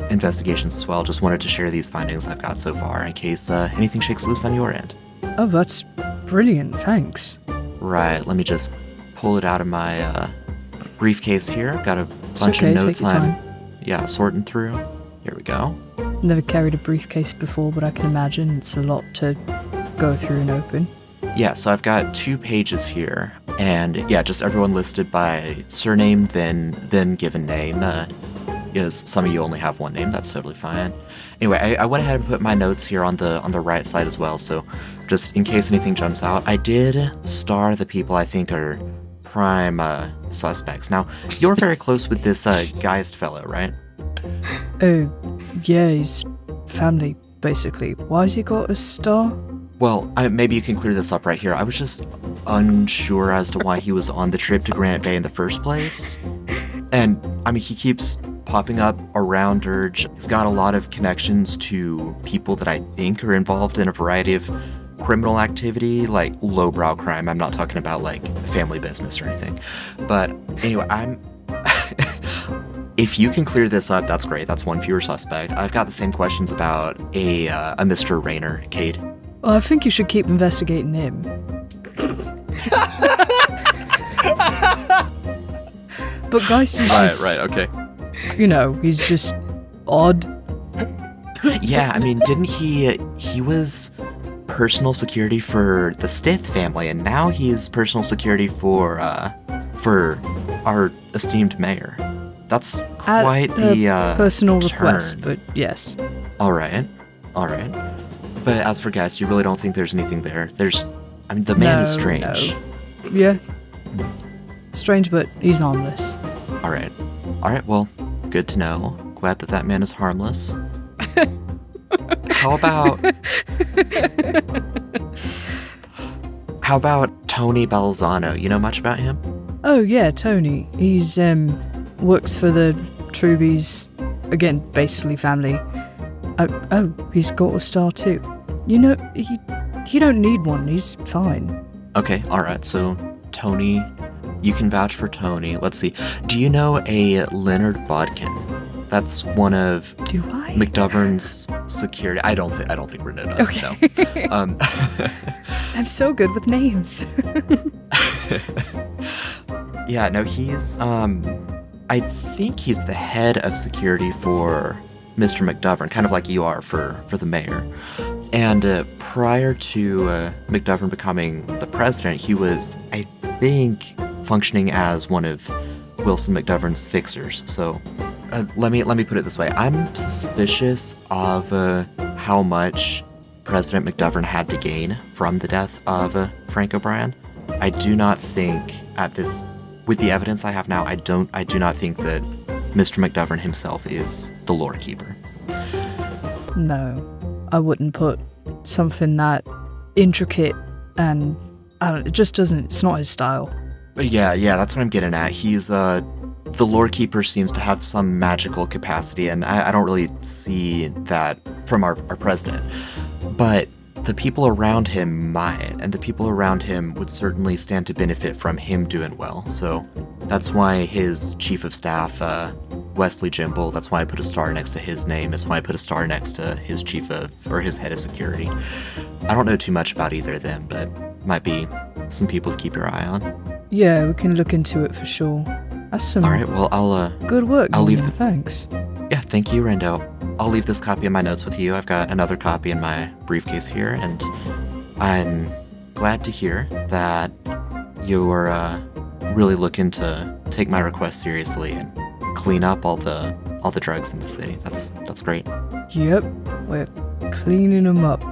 investigations as well. Just wanted to share these findings I've got so far in case anything shakes loose on your end. Oh, that's brilliant. Thanks. Right, let me just pull it out of my briefcase here. Got a It's bunch okay, of notes take your I'm time. sorting through. Here we go. Never carried a briefcase before, but I can imagine it's a lot to go through and open. Yeah, so I've got 2 pages here, and yeah, just everyone listed by surname, then given name. Yes, some of you only have one name. That's totally fine. Anyway, I went ahead and put my notes here on the right side as well. So just in case anything jumps out, I did star the people I think are prime suspects. Now, you're very close with this Geist fellow, right? Oh, yeah, he's family, basically. Why has he got a star? Well, maybe you can clear this up right here. I was just unsure as to why he was on the trip to Granite Bay in the first place. And, I mean, he keeps popping up around Dirge. He's got a lot of connections to people that I think are involved in a variety of criminal activity, like lowbrow crime. I'm not talking about, like, family business or anything. But, anyway, if you can clear this up, that's great. That's one fewer suspect. I've got the same questions about a Mr. Rayner, Cade. Well, I think you should keep investigating him. But Geist is just... Right, okay. You know, he's just odd. Yeah, I mean, didn't he was personal security for the Stith family, and now he's personal security for our esteemed mayor. That's quite the personal turn. request, but yes. All right. But as for Geist, you really don't think there's anything there? I mean, the man is strange. No. Yeah. Strange, but he's harmless. All right, well, good to know. Glad that man is harmless. How about Tony Balzano? You know much about him? Oh, yeah, Tony. He's, works for the Trubies. Again, basically family. Oh, he's got a star too. You know, he don't need one. He's fine. Okay, all right. So, Tony, you can vouch for Tony. Let's see. Do you know a Leonard Bodkin? That's one of McDovern's security. I don't think Rendo does. Okay. No. I'm so good with names. Yeah, no, he's I think he's the head of security for Mr. McDovern, kind of like you are for the mayor. And prior to McDovern becoming the president, he was, I think, functioning as one of Wilson McDovern's fixers. So let me put it this way. I'm suspicious of how much President McDovern had to gain from the death of Frank O'Brien. I do not think with the evidence I have now, I do not think that Mr. McDovern himself is the lore keeper. No, I wouldn't put something that intricate and it just doesn't. It's not his style. Yeah, that's what I'm getting at. He's the lore keeper seems to have some magical capacity, and I don't really see that from our president. But the people around him might, and the people around him would certainly stand to benefit from him doing well. So that's why his chief of staff, Wesley Jimble, that's why I put a star next to his name. That's why I put a star next to his his head of security. I don't know too much about either of them, but might be some people to keep your eye on. Yeah, we can look into it for sure. That's some All right, well, I'll good work. I'll leave Thanks. Yeah, thank you, Rendo. I'll leave this copy of my notes with you. I've got another copy in my briefcase here, and I'm glad to hear that you're really looking to take my request seriously and clean up all the drugs in the city. That's great. Yep, we're cleaning them up.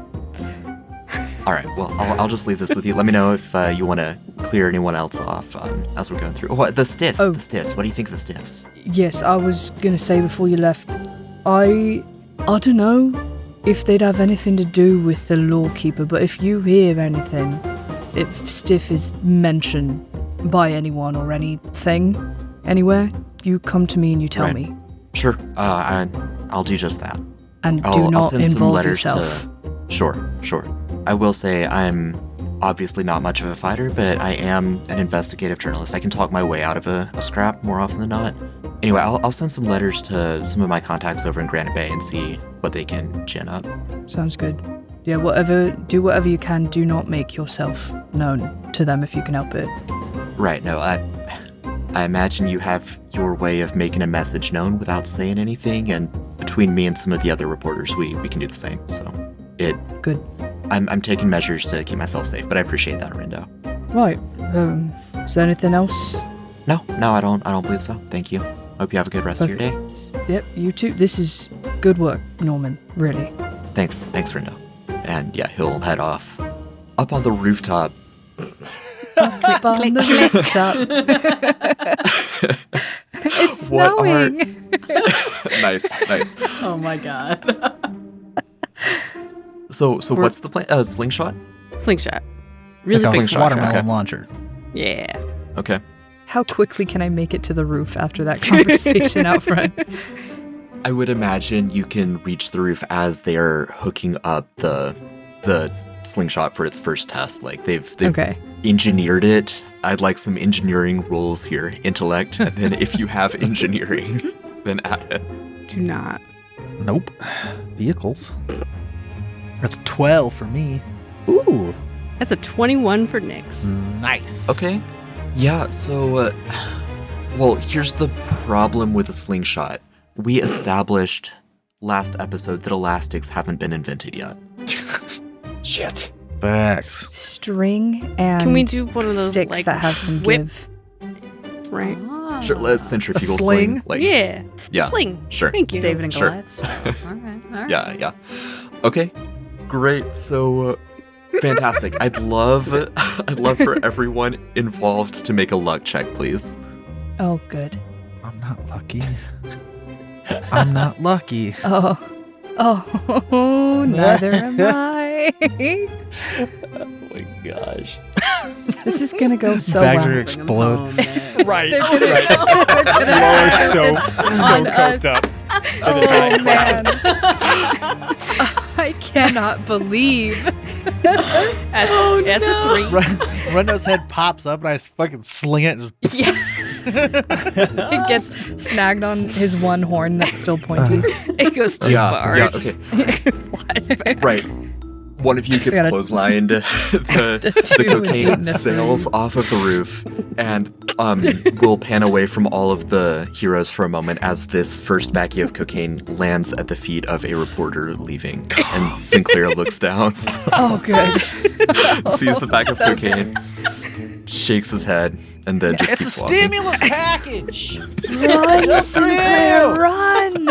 All right, well, I'll just leave this with you. Let me know if you want to clear anyone else off as we're going through. What, the Stiths? Oh. The Stiths. What do you think of the Stiths? Yes, I was gonna say before you left, I don't know. if they'd have anything to do with the lawkeeper, but if you hear anything, if Stiff is mentioned by anyone or anything, anywhere, you come to me and you tell me. Sure. I'll do just that. And I'll do not send some involve letters yourself. Sure. I will say I'm obviously not much of a fighter, but I am an investigative journalist. I can talk my way out of a scrap more often than not. Anyway, I'll send some letters to some of my contacts over in Granite Bay and see what they can gin up. Sounds good. Yeah, do whatever you can. Do not make yourself known to them if you can help it. Right, no, I imagine you have your way of making a message known without saying anything, and between me and some of the other reporters, we can do the same, so Good. I'm taking measures to keep myself safe, but I appreciate that, Rendo. Right. Is there anything else? No, I don't believe so. Thank you. Hope you have a good rest of your day. Yep, you too. This is good work, Norman. Really. Thanks, Rendo. And yeah, he'll head off up on the rooftop. Up on the rooftop. It's snowing. Nice. Oh my god. So what's the plan? Slingshot? Slingshot. Really Like a quick slingshot, watermelon okay. launcher. Yeah. Okay. How quickly can I make it to the roof after that conversation out front? I would imagine you can reach the roof as they're hooking up the slingshot for its first test. Like they've Okay. engineered it. I'd like some engineering rules here. Intellect. And then if you have engineering, then add it. Do not. Nope. Vehicles. That's 12 for me. Ooh. That's a 21 for Nyx. Nice. Okay. Yeah, so, well, here's the problem with a slingshot. We established last episode that elastics haven't been invented yet. Shit. Facts. String and Can we do one of those, sticks like, that have some whip? give. Right. Sure, let's centrifugal A sling? Like, Yeah. Yeah. Sling. Sure. Thank you. David and Sure. Goliath style. All right. Yeah. Okay, great. So, fantastic. I'd love for everyone involved to make a luck check, please. Oh, good. I'm not lucky. I'm not lucky. Oh, neither am I. Oh my gosh. This is gonna go so Bags well. are explode. Right. They're gonna right. explode. Laura's so On coked us. up. Oh man, I cannot believe. That's a 3. Rendo's head pops up and I fucking sling it. And just, Yeah. It gets snagged on his one horn that's still pointy. It goes too far. Yeah, It just okay. flies back. Right. One of you gets Gotta- clotheslined, the two cocaine in the sails three. off of the roof, and we'll pan away from all of the heroes for a moment as this first baggie of cocaine lands at the feet of a reporter leaving. And Sinclair looks down, Oh, good. sees the bag of So cocaine, shakes his head, and then just it's a keeps walking. stimulus package. Run, Just for Sinclair, you. run!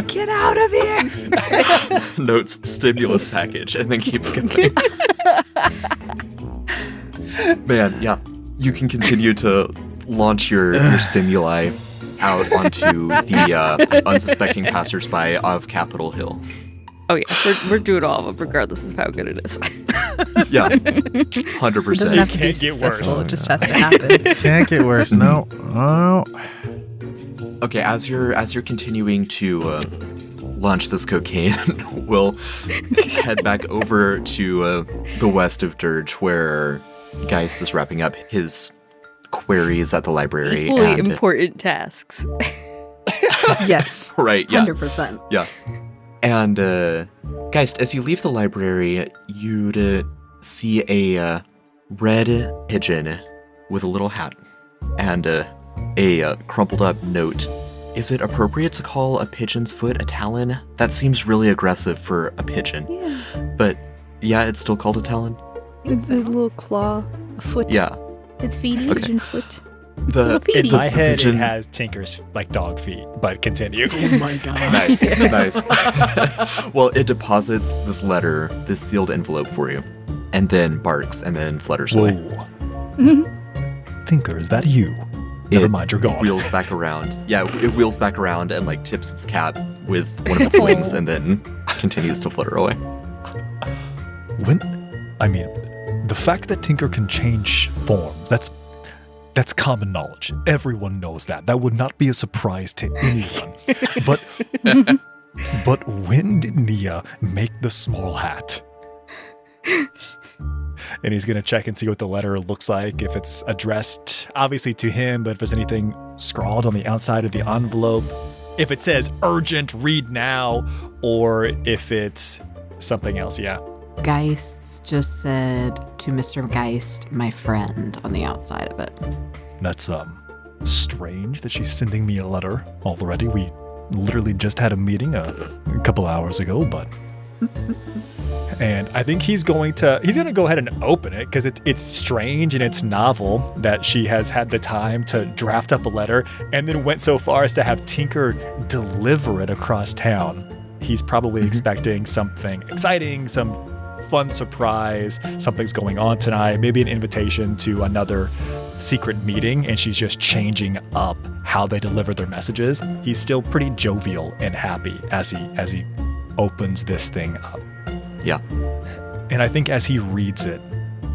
Get out of here! Notes stimulus package, and then keeps going. Man, yeah, you can continue to launch your stimuli out onto the unsuspecting passersby of Capitol Hill. Oh yeah, we're doing all of them regardless of how good it is. Yeah, It doesn't 100%. have to be Can't get successful, worse. it just has to happen. Can't get worse. No. Oh. Okay, as you're continuing to launch this cocaine, we'll head back over to the west of Dirge, where Geist is wrapping up his queries at the library. Equally and, important tasks. Yes. right, yeah. 100%. Yeah. And, Geist, as you leave the library, you'd see a red pigeon with a little hat and a crumpled up note. Is it appropriate to call a pigeon's foot a talon? That seems really aggressive for a pigeon. Yeah. But, yeah, it's still called a talon? It's a little claw, a foot. Yeah. It's feeding. Okay. Pigeon foot. The, Feety. In my head, pigeon- it has Tinker's like dog feet, but continue. Oh my god. Nice, nice. Well, it deposits this letter, this sealed envelope for you, and then barks and then flutters away. Whoa. Tinker, is that you? Never mind, you're gone. Wheels back around. Yeah, it wheels back around and like tips its cap with one of its wings and then continues to flutter away. The fact that Tinker can change forms, that's common knowledge. Everyone knows that. That would not be a surprise to anyone. But when did Nia make the small hat? And he's going to check and see what the letter looks like, if it's addressed, obviously, to him, but if there's anything scrawled on the outside of the envelope, if it says urgent, read now, or if it's something else, yeah. Geist just said to Mr. Geist, my friend, on the outside of it. That's, strange that she's sending me a letter already. We literally just had a meeting a couple hours ago, but... And I think he's going to go ahead and open it because it's strange and it's novel that she has had the time to draft up a letter and then went so far as to have Tinker deliver it across town. He's probably expecting something exciting, some fun surprise, something's going on tonight, maybe an invitation to another secret meeting, and she's just changing up how they deliver their messages. He's still pretty jovial and happy as he opens this thing up. Yeah. And I think as he reads it,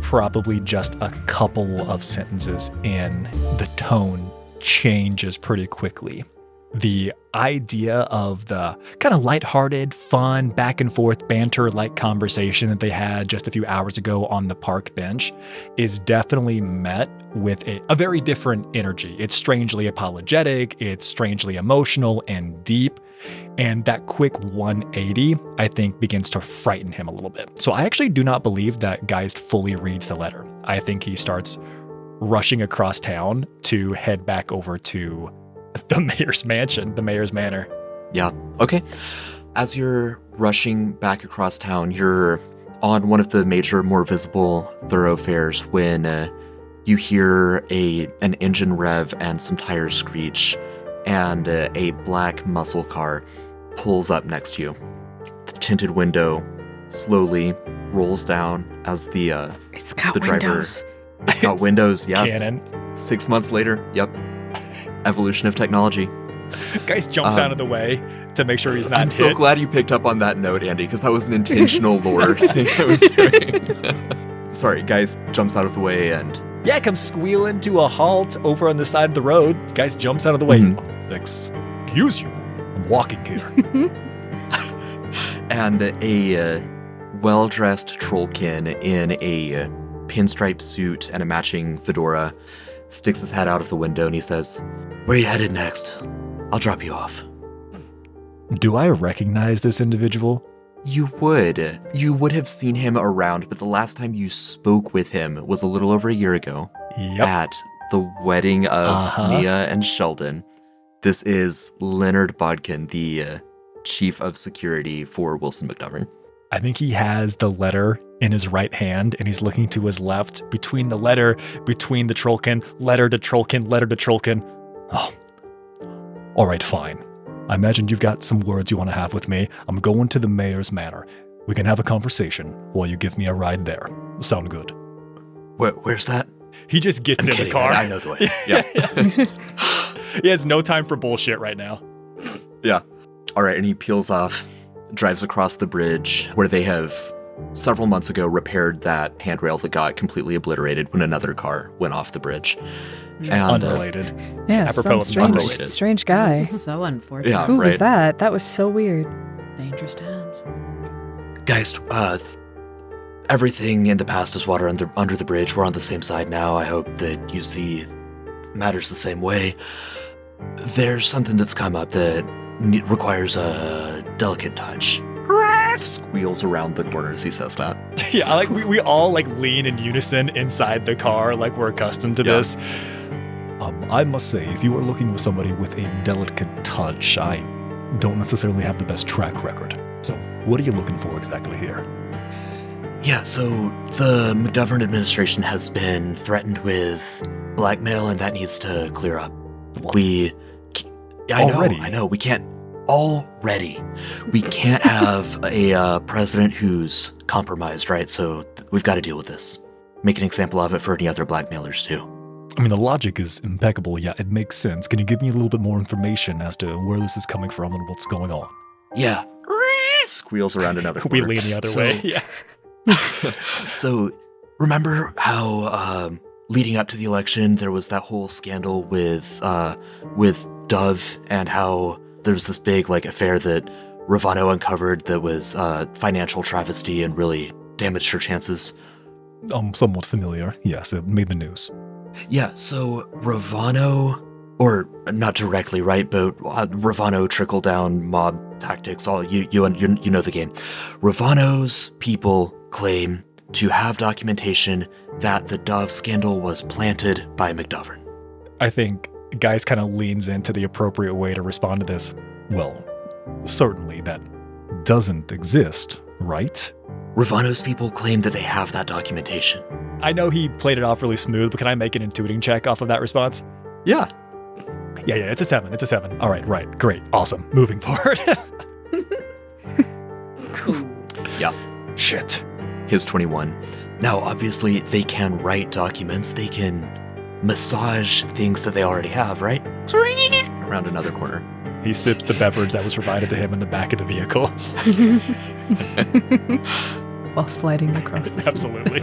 probably just a couple of sentences in, the tone changes pretty quickly. The idea of the kind of lighthearted, fun, back and forth, banter-like conversation that they had just a few hours ago on the park bench is definitely met with a very different energy. It's strangely apologetic, it's strangely emotional and deep, and that quick 180, I think, begins to frighten him a little bit. So I actually do not believe that Geist fully reads the letter. I think he starts rushing across town to head back over to the mayor's mansion, the mayor's manor. Yeah. Okay. As you're rushing back across town, you're on one of the major, more visible thoroughfares when you hear an engine rev and some tires screech, and a black muscle car pulls up next to you. The tinted window slowly rolls down as the driver. Windows. It's got windows. Yes. Canon. 6 months later. Yep. Evolution of technology. Geist jumps out of the way to make sure he's not I'm hit. so glad you picked up on that note, Andy, because that was an intentional lore thing I was doing. Sorry, Geist jumps out of the way and... Yeah, comes squealing to a halt over on the side of the road. Geist jumps out of the way. Excuse you, I'm walking here. And a well-dressed trollkin in a pinstripe suit and a matching fedora sticks his head out of the window and he says, "Where are you headed next? I'll drop you off." Do I recognize this individual? You would have seen him around, but the last time you spoke with him was a little over a year ago at the wedding of Nia and Sheldon. This is Leonard Bodkin, the chief of security for Wilson McDovern. I think he has the letter in his right hand, and he's looking to his left between the letter, between the Trollkin, letter to Trollkin, letter to Trollkin. Oh, all right, fine. I imagine you've got some words you want to have with me. I'm going to the mayor's manor. We can have a conversation while you give me a ride there. Sound good? Where's that? He just gets in the car. I know the way. Yeah. He has no time for bullshit right now. Yeah. All right, and he peels off, drives across the bridge where they have several months ago repaired that handrail that got completely obliterated when another car went off the bridge. And, unrelated. Yeah, Apropos some unrelated. strange guy. So unfortunate. Yeah, Who was right. that? That was so weird. Dangerous times. Geist, everything in the past is water under the bridge. We're on the same side now. I hope that you see matters the same way. There's something that's come up that requires a delicate touch. Squeals around the corner as he says that. Yeah, like we all like lean in unison inside the car, like we're accustomed to this. I must say, if you are looking for somebody with a delicate touch, I don't necessarily have the best track record. So, what are you looking for exactly here? Yeah, so the McDovern administration has been threatened with blackmail, and that needs to clear up. What? I know, we can't. Already. We can't have a president who's compromised, right? So we've got to deal with this. Make an example of it for any other blackmailers, too. I mean, the logic is impeccable. Yeah, it makes sense. Can you give me a little bit more information as to where this is coming from and what's going on? Yeah. Squeals around another We corner. lean the other way. Yeah. So, remember how leading up to the election, there was that whole scandal with Dove, and how there was this big affair that Ravano uncovered that was financial travesty and really damaged her chances? I'm somewhat familiar. Yes, it made the news. Yeah, so Ravano, or not directly, right, but Ravano trickle-down mob tactics, all you know the game. Ravano's people claim to have documentation that the Dove scandal was planted by McDovern. I think Geist kind of leans into the appropriate way to respond to this. Well, certainly that doesn't exist, right? Ravano's people claim that they have that documentation. I know he played it off really smooth, but can I make an intuiting check off of that response? Yeah. Yeah, it's a 7. It's a 7. All right, great, awesome. Moving forward. Cool. Yeah. Shit. His 21. Now, obviously, they can write documents. They can massage things that they already have, right? Around another corner. He sips the beverage that was provided to him in the back of the vehicle. While sliding across the seat. Absolutely.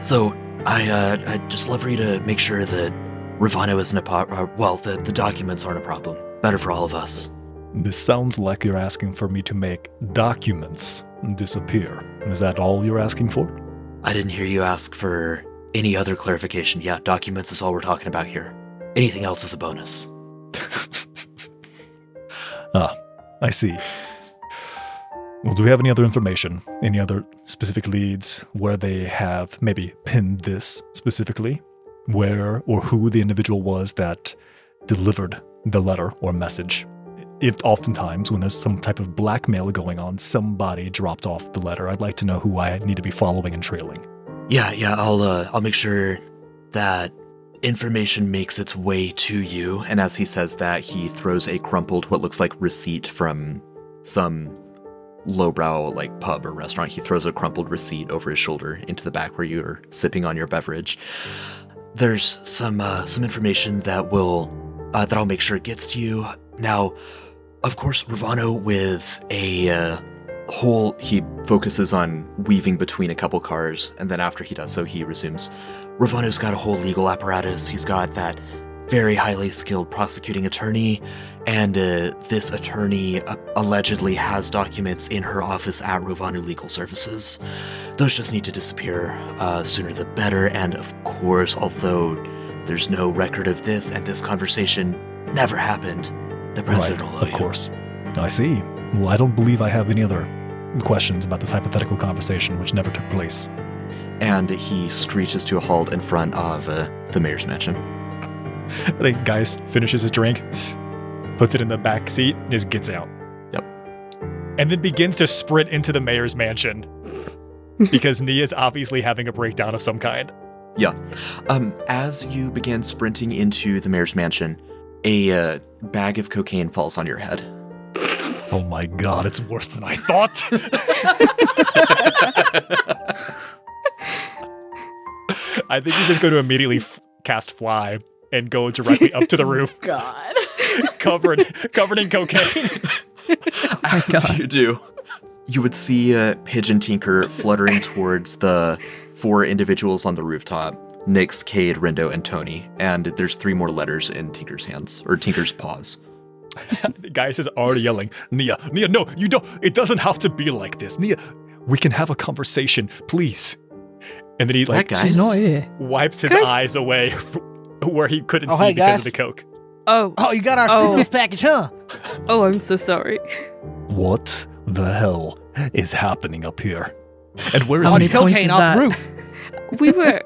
So, I'd just love for you to make sure that Ravano isn't the documents aren't a problem. Better for all of us. This sounds like you're asking for me to make documents disappear. Is that all you're asking for? I didn't hear you ask for any other clarification. Yeah, documents is all we're talking about here. Anything else is a bonus. I see. Well, do we have any other information? Any other specific leads where they have maybe pinned this specifically? Where or who the individual was that delivered the letter or message? If oftentimes when there's some type of blackmail going on, somebody dropped off the letter. I'd like to know who I need to be following and trailing. Yeah, I'll make sure that information makes its way to you. And as he says that, he throws a crumpled, what looks like receipt from some lowbrow pub or restaurant. He throws a crumpled receipt over his shoulder into the back where you're sipping on your beverage. There's some information that I'll make sure gets to you. Now, of course, Ravano with a he focuses on weaving between a couple cars, and then after he does so, he resumes. Ravano's got a whole legal apparatus. He's got that very highly skilled prosecuting attorney, and this attorney allegedly has documents in her office at Ravano Legal Services. Those just need to disappear sooner the better, and of course, although there's no record of this and this conversation never happened, the president will Of course. I see. Well, I don't believe I have any other questions about this hypothetical conversation, which never took place. And he screeches to a halt in front of the mayor's mansion. I think Geist finishes his drink, puts it in the back seat, and just gets out. Yep. And then begins to sprint into the mayor's mansion. Because Nia's obviously having a breakdown of some kind. Yeah. As you begin sprinting into the mayor's mansion, a bag of cocaine falls on your head. Oh my god, it's worse than I thought. I think he's just going to immediately cast fly and go directly up to the roof. God. covered in cocaine. As you do, you would see Pigeon Tinker fluttering towards the 4 individuals on the rooftop. Nyx, Cade, Rendo, and Tony. And there's 3 more letters in Tinker's hands, or Tinker's paws. The guy is already yelling, Nia, no, you don't. It doesn't have to be like this. Nia, we can have a conversation, please. And then he she's not here. Wipes his eyes away where he couldn't see because of the coke. Oh, you got our stimulus package, huh? Oh, I'm so sorry. What the hell is happening up here? And where is How many he? cocaine off the roof? We were...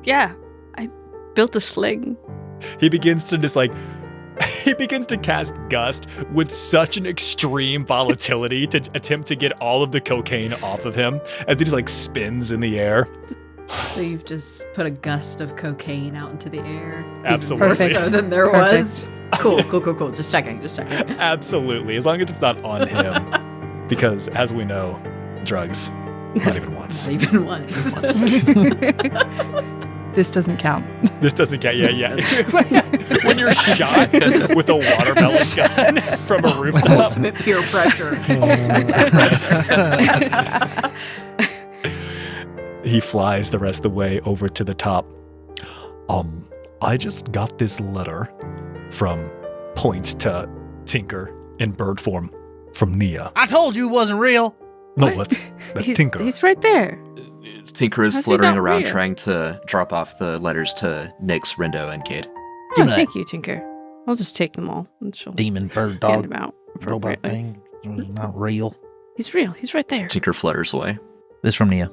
Yeah, I built a sling. He begins to he begins to cast Gust with such an extreme volatility to attempt to get all of the cocaine off of him as he just spins in the air. So you've just put a gust of cocaine out into the air? Absolutely. Perfect. So then there was... Cool. Just checking. Absolutely. As long as it's not on him. Because, as we know, drugs. Not even once. Not even once. This doesn't count. This doesn't count. Yeah. When you're shot with a watermelon gun from a rooftop. Ultimate peer pressure. He flies the rest of the way over to the top. I just got this letter from points to Tinker in bird form from Nia. I told you it wasn't real. No, that's Tinker. He's right there. Tinker is How's he fluttering not around real? trying to drop off the letters to Nyx, Rendo, and Cade. Oh, thank you, Tinker. I'll just take them all and she'll Demon bird hand dog them out robot appropriately. thing. It's not real. He's real. He's right there. Tinker flutters away. This from Nia.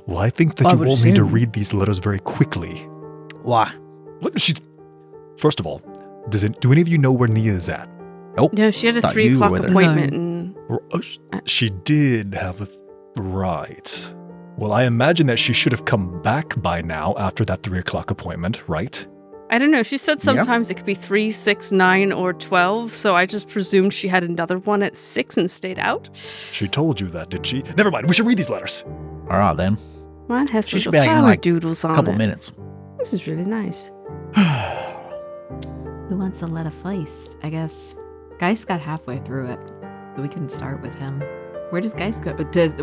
Well, I think that I you would all need to assume. read these letters very quickly. Why? First of all, do any of you know where Nia is at? Nope. No, she had a Thought 3 you were o'clock with her. appointment and She did have right. Well, I imagine that she should have come back by now after that 3 o'clock appointment, right? I don't know. She said sometimes it could be 3, 6, 9, or 12, so I just presumed she had another one at 6 and stayed out. She told you that, did she? Never mind. We should read these letters. All right, then. Mine has She should little be back in flower like doodles on a couple it. minutes. This is really nice. Who wants to let a feist? I guess Geist got halfway through it, so we can start with him. Where does Geist go?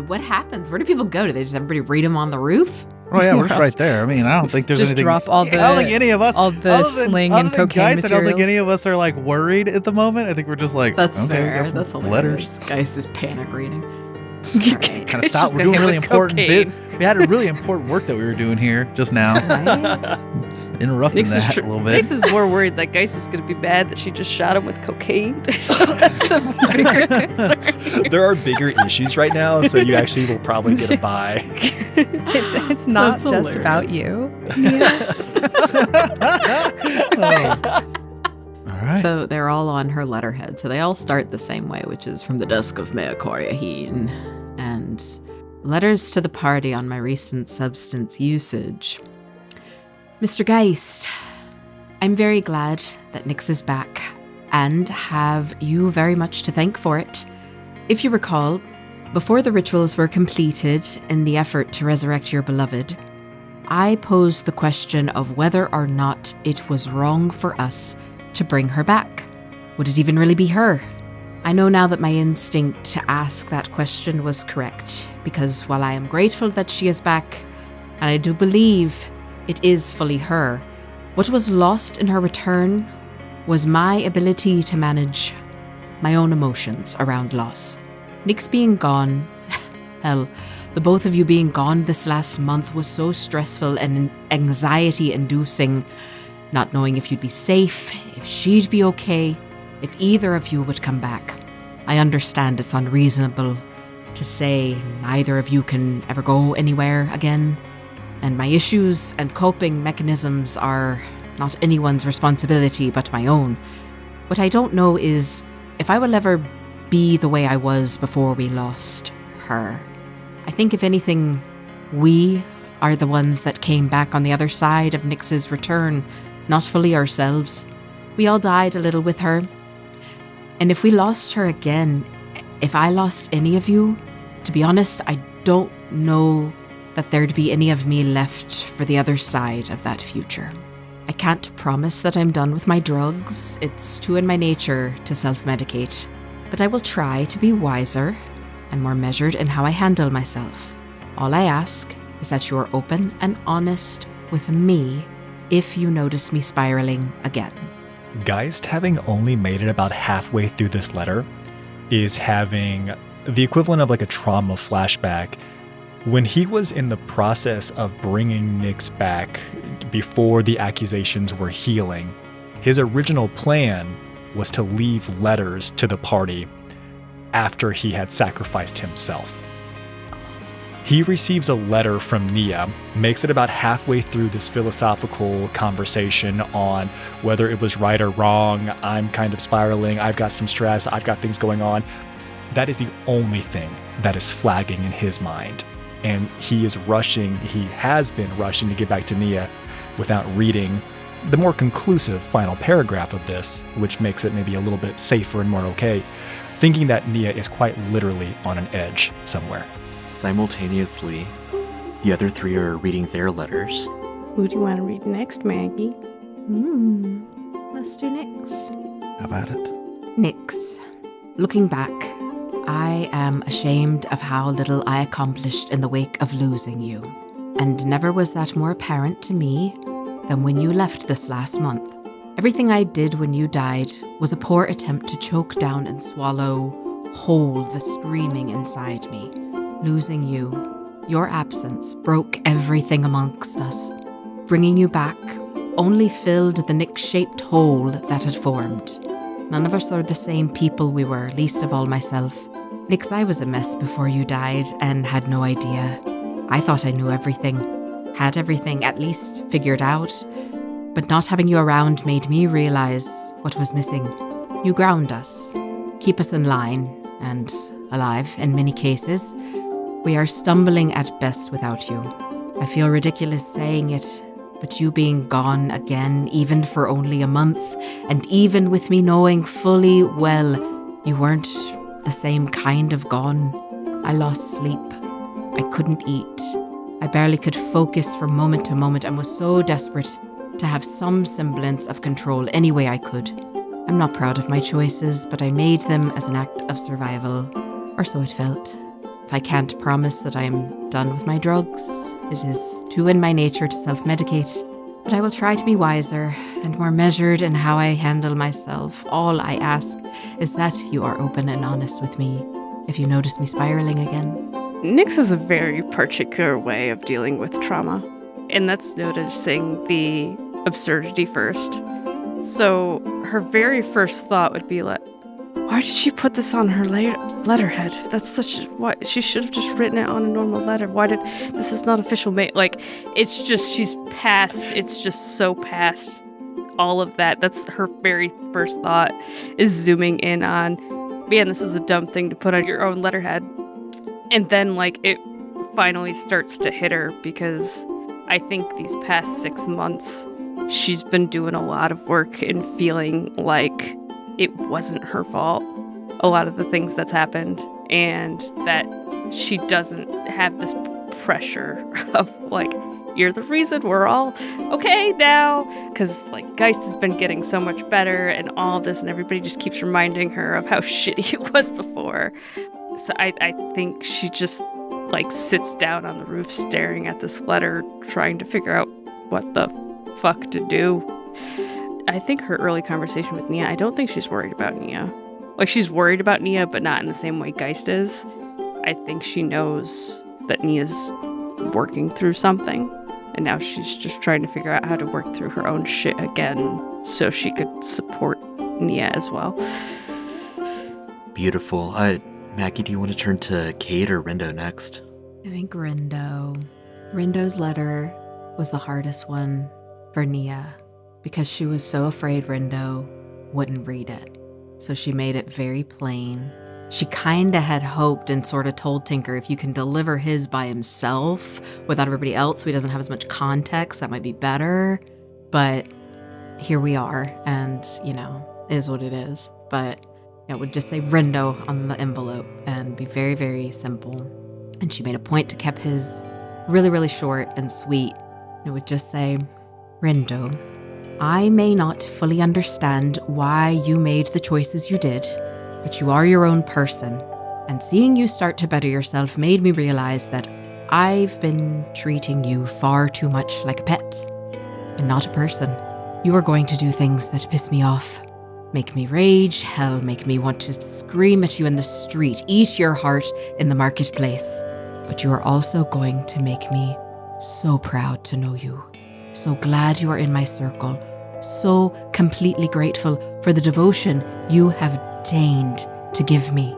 What happens? Where do people go? Do they just everybody read him on the roof? Oh yeah, we're just right there. I mean, I don't think there's Just anything. drop all I don't think the any of us, all the other than- sling other and than cocaine Geist, I don't think any materials. of us are like worried at the moment. I think we're just like, That's okay, we fair. got some That's hilarious. letters. Geist is panic reading. All right. Kind of It's stop. just We're got doing hit really with important cocaine. bit. We had a really important work that we were doing here just now. Right? Interrupting that a little bit. Nix is more worried that Geist is going to be bad that she just shot him with cocaine. So that's the bigger concern. There are bigger issues right now, so you actually will probably get a buy. It's not That's just hilarious. about you. All right. So they're all on her letterhead. So they all start the same way, which is from the dusk of Meakoryahin. And letters to the party on my recent substance usage. Mr. Geist, I'm very glad that Nyx is back and have you very much to thank for it. If you recall, before the rituals were completed in the effort to resurrect your beloved, I posed the question of whether or not it was wrong for us to bring her back. Would it even really be her? I know now that my instinct to ask that question was correct, because while I am grateful that she is back, and I do believe it is fully her, what was lost in her return was my ability to manage my own emotions around loss. Nyx being gone, hell, the both of you being gone this last month was so stressful and anxiety-inducing, not knowing if you'd be safe, if she'd be okay, if either of you would come back. I understand it's unreasonable to say neither of you can ever go anywhere again, and my issues and coping mechanisms are not anyone's responsibility but my own. What I don't know is if I will ever be the way I was before we lost her. I think if anything, we are the ones that came back on the other side of Nyx's return, not fully ourselves. We all died a little with her. And if we lost her again, if I lost any of you, to be honest, I don't know that there'd be any of me left for the other side of that future. I can't promise that I'm done with my drugs. It's too in my nature to self-medicate. But I will try to be wiser and more measured in how I handle myself. All I ask is that you are open and honest with me if you notice me spiraling again. Geist, having only made it about halfway through this letter, is having the equivalent of like a trauma flashback. When he was in the process of bringing Nyx back before the accusations were healing, his original plan was to leave letters to the party after he had sacrificed himself. He receives a letter from Nia, makes it about halfway through this philosophical conversation on whether it was right or wrong. I'm kind of spiraling. I've got some stress. I've got things going on. That is the only thing that is flagging in his mind. And he is rushing, he has been rushing to get back to Nia without reading the more conclusive final paragraph of this, which makes it maybe a little bit safer and more okay, thinking that Nia is quite literally on an edge somewhere. Simultaneously, the other three are reading their letters. Who do you want to read next, Maggie? Let's do Nyx. How about it? Nyx. Looking back, I am ashamed of how little I accomplished in the wake of losing you. And never was that more apparent to me than when you left this last month. Everything I did when you died was a poor attempt to choke down and swallow whole the screaming inside me. Losing you, your absence, broke everything amongst us. Bringing you back only filled the Nyx-shaped hole that had formed. None of us are the same people we were, least of all myself. Nyx, I was a mess before you died and had no idea. I thought I knew everything, had everything at least figured out, but not having you around made me realize what was missing. You ground us, keep us in line, and alive in many cases. We are stumbling at best without you. I feel ridiculous saying it, but you being gone again, even for only a month, and even with me knowing fully well you weren't the same kind of gone. I lost sleep. I couldn't eat. I barely could focus from moment to moment and was so desperate to have some semblance of control any way I could. I'm not proud of my choices, but I made them as an act of survival, or so it felt. I can't promise that I'm done with my drugs. It is too in my nature to self-medicate, but I will try to be wiser and more measured in how I handle myself. All I ask is that you are open and honest with me if you notice me spiraling again. Nyx has a very particular way of dealing with trauma, and that's noticing the absurdity first. So her very first thought would be like, why did she put this on her letterhead? That's such a, what? She should have just written it on a normal letter. This is not official it's just so past all of that. That's her very first thought, is zooming in on, man, this is a dumb thing to put on your own letterhead. And then, it finally starts to hit her, because I think these past 6 months, she's been doing a lot of work and feeling like it wasn't her fault, a lot of the things that's happened, and that she doesn't have this pressure of, you're the reason we're all okay now, because, Geist has been getting so much better and all of this, and everybody just keeps reminding her of how shitty it was before. So I think she just, sits down on the roof staring at this letter, trying to figure out what the fuck to do. I think her early conversation with Nia, I don't think she's worried about Nia. She's worried about Nia, but not in the same way Geist is. I think she knows that Nia's working through something, and now she's just trying to figure out how to work through her own shit again so she could support Nia as well. Beautiful. Maggie, do you want to turn to Cade or Rendo next? I think Rendo. Rendo's letter was the hardest one for Nia, because she was so afraid Rendo wouldn't read it. So she made it very plain. She kinda had hoped and sort of told Tinker, if you can deliver his by himself without everybody else so he doesn't have as much context, that might be better. But here we are, and, is what it is. But it would just say Rendo on the envelope and be very, very simple. And she made a point to keep his really, really short and sweet. It would just say, Rendo, I may not fully understand why you made the choices you did, but you are your own person, and seeing you start to better yourself made me realize that I've been treating you far too much like a pet, and not a person. You are going to do things that piss me off, make me rage, hell, make me want to scream at you in the street, eat your heart in the marketplace, but you are also going to make me so proud to know you. So glad you are in my circle. So completely grateful for the devotion you have deigned to give me.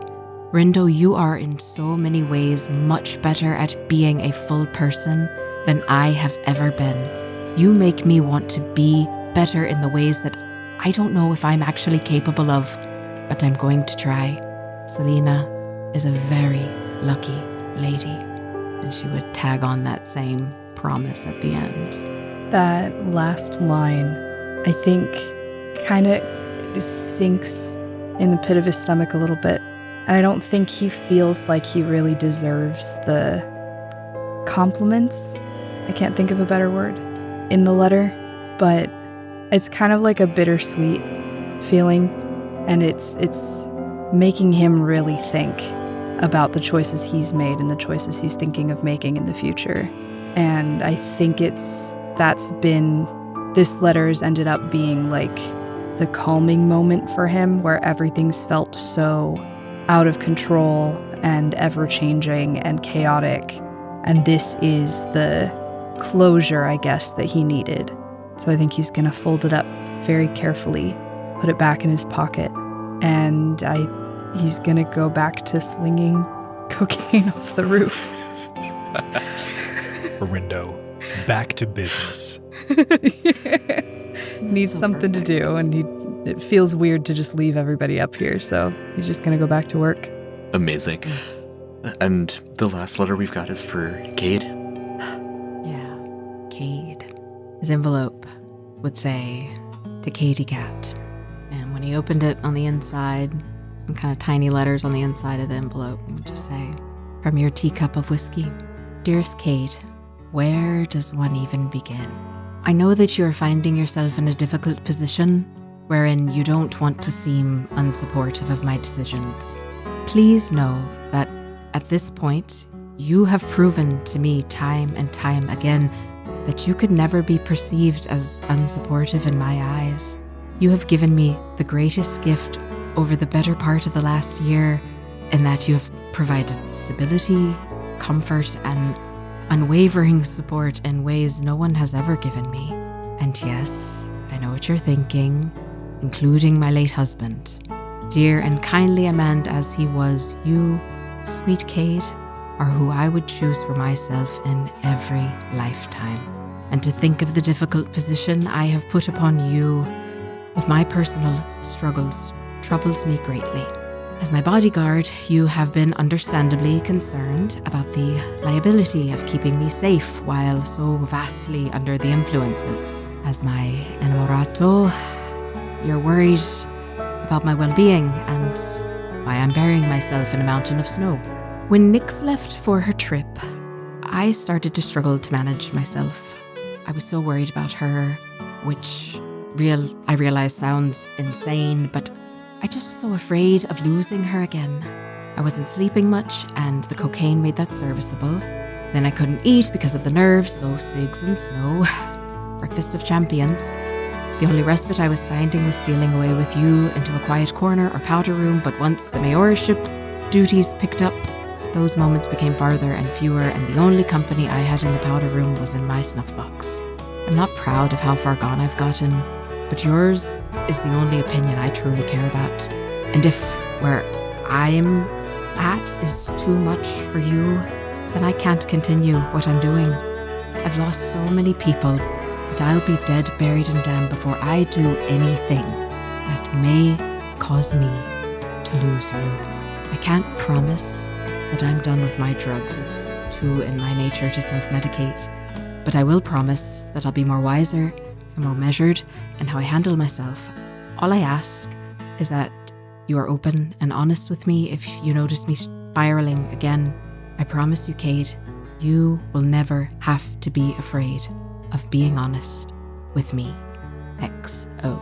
Rendo, you are in so many ways much better at being a full person than I have ever been. You make me want to be better in the ways that I don't know if I'm actually capable of, but I'm going to try. Selena is a very lucky lady. And she would tag on that same promise at the end. That last line, I think, kind of sinks in the pit of his stomach a little bit, And I don't think he feels like he really deserves the compliments. I can't think of a better word in the letter, but it's kind of like a bittersweet feeling, and it's making him really think about the choices he's made and the choices he's thinking of making in the future. And I think this letter has ended up being like the calming moment for him, where everything's felt so out of control and ever-changing and chaotic. And this is the closure, I guess, that he needed. So I think he's going to fold it up very carefully, put it back in his pocket, and he's going to go back to slinging cocaine off the roof. Rendo, back to business. Needs so something perfect. to do, and it feels weird to just leave everybody up here, so he's just going to go back to work. Amazing. And the last letter we've got is for Cade. Yeah, Cade. His envelope would say, to Katie Cat. And when he opened it on the inside, and kind of tiny letters on the inside of the envelope, it would just say, from your teacup of whiskey. Dearest Cade, where does one even begin? I know that you are finding yourself in a difficult position wherein you don't want to seem unsupportive of my decisions. Please know that at this point, you have proven to me time and time again that you could never be perceived as unsupportive in my eyes. You have given me the greatest gift over the better part of the last year, in that you have provided stability, comfort, and unwavering support in ways no one has ever given me. And yes, I know what you're thinking, including my late husband. Dear and kindly a man as he was, you, sweet Cade, are who I would choose for myself in every lifetime. And to think of the difficult position I have put upon you with my personal struggles troubles me greatly. As my bodyguard, you have been understandably concerned about the liability of keeping me safe while so vastly under the influence. As my enamorato, you're worried about my well-being and why I'm burying myself in a mountain of snow. When Nyx left for her trip, I started to struggle to manage myself. I was so worried about her, which I realize sounds insane, but I just was so afraid of losing her again. I wasn't sleeping much, and the cocaine made that serviceable. Then I couldn't eat because of the nerves, so cigs and snow. Breakfast of champions. The only respite I was finding was stealing away with you into a quiet corner or powder room, but once the mayorship duties picked up, those moments became farther and fewer, and the only company I had in the powder room was in my snuff box. I'm not proud of how far gone I've gotten, but yours is the only opinion I truly care about. And if where I'm at is too much for you, then I can't continue what I'm doing. I've lost so many people, but I'll be dead, buried, and damned before I do anything that may cause me to lose you. I can't promise that I'm done with my drugs. It's too in my nature to self-medicate. But I will promise that I'll be more wiser and more measured in how I handle myself. All I ask is that you are open and honest with me if you notice me spiraling again. I promise you, Cade, you will never have to be afraid of being honest with me. XO.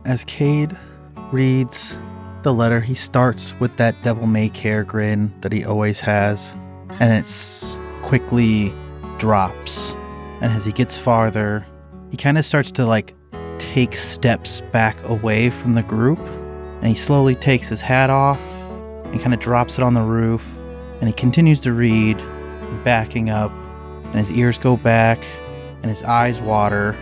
As Cade reads the letter, he starts with that devil-may-care grin that he always has, and it quickly drops. And as he gets farther, he kind of starts to take steps back away from the group, and he slowly takes his hat off and kind of drops it on the roof, and he continues to read, backing up, and his ears go back, and his eyes water,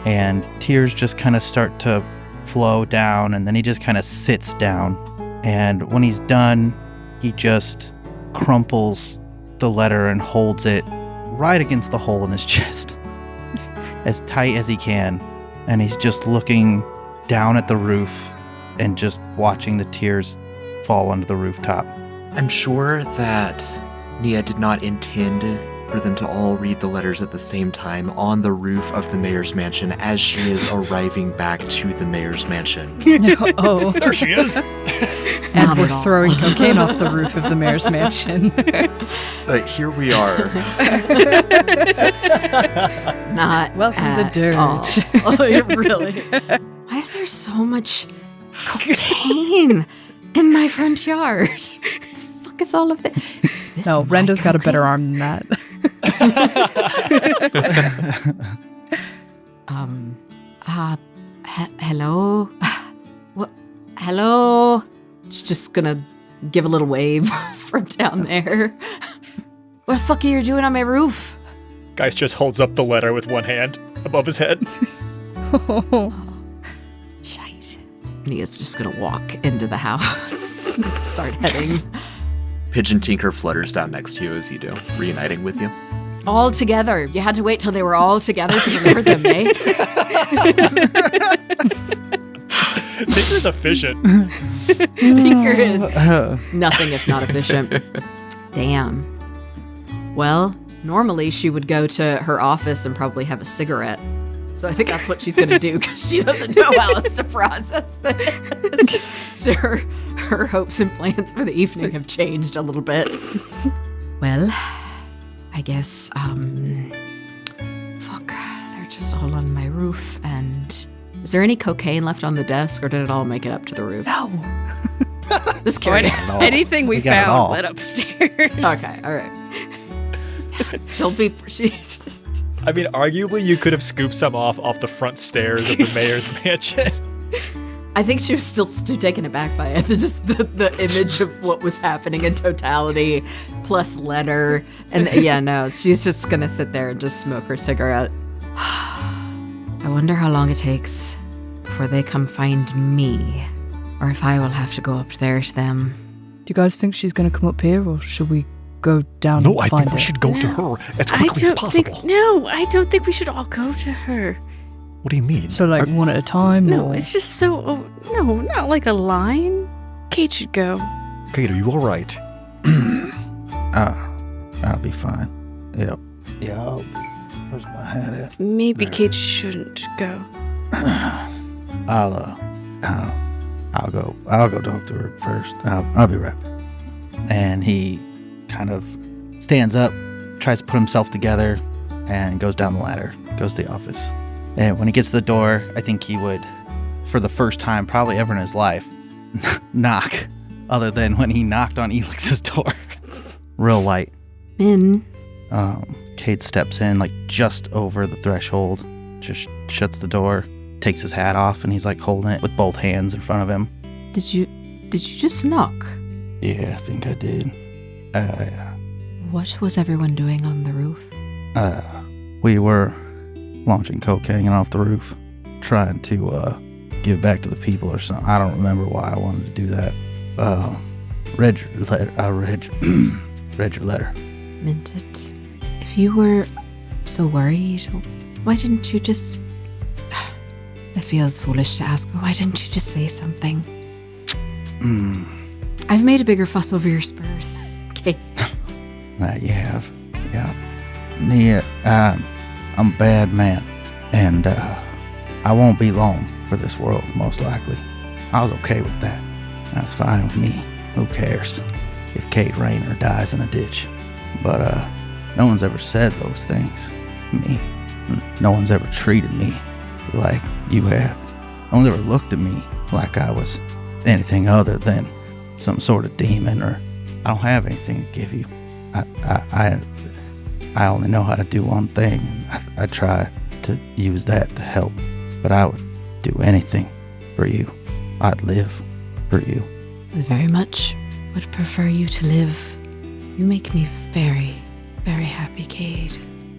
and tears just kind of start to flow down, and then he just kind of sits down. And when he's done, he just crumples the letter and holds it right against the hole in his chest as tight as he can. And he's just looking down at the roof and just watching the tears fall onto the rooftop. I'm sure that Nia did not intend for them to all read the letters at the same time on the roof of the mayor's mansion as she is arriving back to the mayor's mansion. Oh. There she is. And Not we're at all. throwing cocaine off the roof of the mayor's mansion. Here we are. Not Welcome to at Dirge. all. Oh, really? Why is there so much cocaine in my front yard? What the fuck is all of this? Is this No, my Rendo's got a better cocaine? arm than that. Hello? What? Hello? She's just gonna give a little wave from down there. What the fuck are you doing on my roof? Geist just holds up the letter with one hand above his head. Shite. Nia's just gonna walk into the house, start heading. Pigeon Tinker flutters down next to you as you do, reuniting with you. All together. You had to wait till they were all together to deliver them, eh? Tinker's efficient. Tinker is nothing if not efficient. Damn. Well, normally she would go to her office and probably have a cigarette. So I think that's what she's going to do because she doesn't know how else to process this. So her hopes and plans for the evening have changed a little bit. Well, I guess, fuck, they're just all on my roof. And is there any cocaine left on the desk or did it all make it up to the roof? No. Just curious. Anything we got it all. found went upstairs. Okay, all right. She's I mean, arguably you could have scooped some off the front stairs of the mayor's mansion. I think she was still too taken aback by it. Just the image of what was happening in totality, plus letter. And yeah, no, she's just going to sit there and just smoke her cigarette. I wonder how long it takes before they come find me. Or if I will have to go up there to them. Do you guys think she's going to come up here, or should we go down No, and I find think we her? should go to her as quickly as possible. I don't think we should all go to her. What do you mean? So, like, one at a time? No, or? it's just so. No, not like a line. Cade should go. Cade, are you all right? I'll be fine. Yep. Yeah, I'll be. Where's my hat at? Maybe Cade shouldn't go. I'll go talk to her first. I'll be right back. And he kind of stands up, tries to put himself together, and goes down the ladder, goes to the office. And when he gets to the door, I think he would, for the first time probably ever in his life, knock, other than when he knocked on Elix's door. Real light. Min. Cade steps in, like, just over the threshold, just shuts the door, takes his hat off, and he's, like, holding it with both hands in front of him. Did you just knock? Yeah, I think I did. What was everyone doing on the roof? We were launching cocaine off the roof, trying to give back to the people or something. I don't remember why I wanted to do that. Read your letter. I read your letter. Meant it. If you were so worried, why didn't you just... It feels foolish to ask, but why didn't you just say something? I've made a bigger fuss over your spurs. Okay. That you have. Yeah. Nia, I'm a bad man, and I won't be long for this world, most likely. I was okay with that. That's fine with me. Who cares if Cade Rayner dies in a ditch? But no one's ever said those things to me. No one's ever treated me like you have. No one's ever looked at me like I was anything other than some sort of demon, or I don't have anything to give you. I only know how to do one thing, and I try to use that to help. But I would do anything for you. I'd live for you. I very much would prefer you to live. You make me very, very happy, Cade.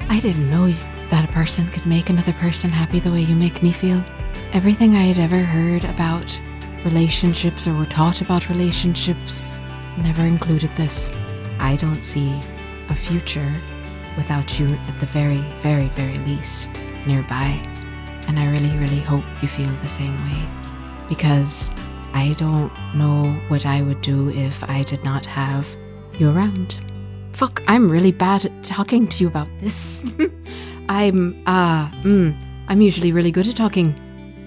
I didn't know that a person could make another person happy the way you make me feel. Everything I had ever heard about relationships or were taught about relationships never included this. I don't see a future without you at the very, very, very least nearby. And I really, really hope you feel the same way. Because I don't know what I would do if I did not have you around. Fuck, I'm really bad at talking to you about this. I'm usually really good at talking.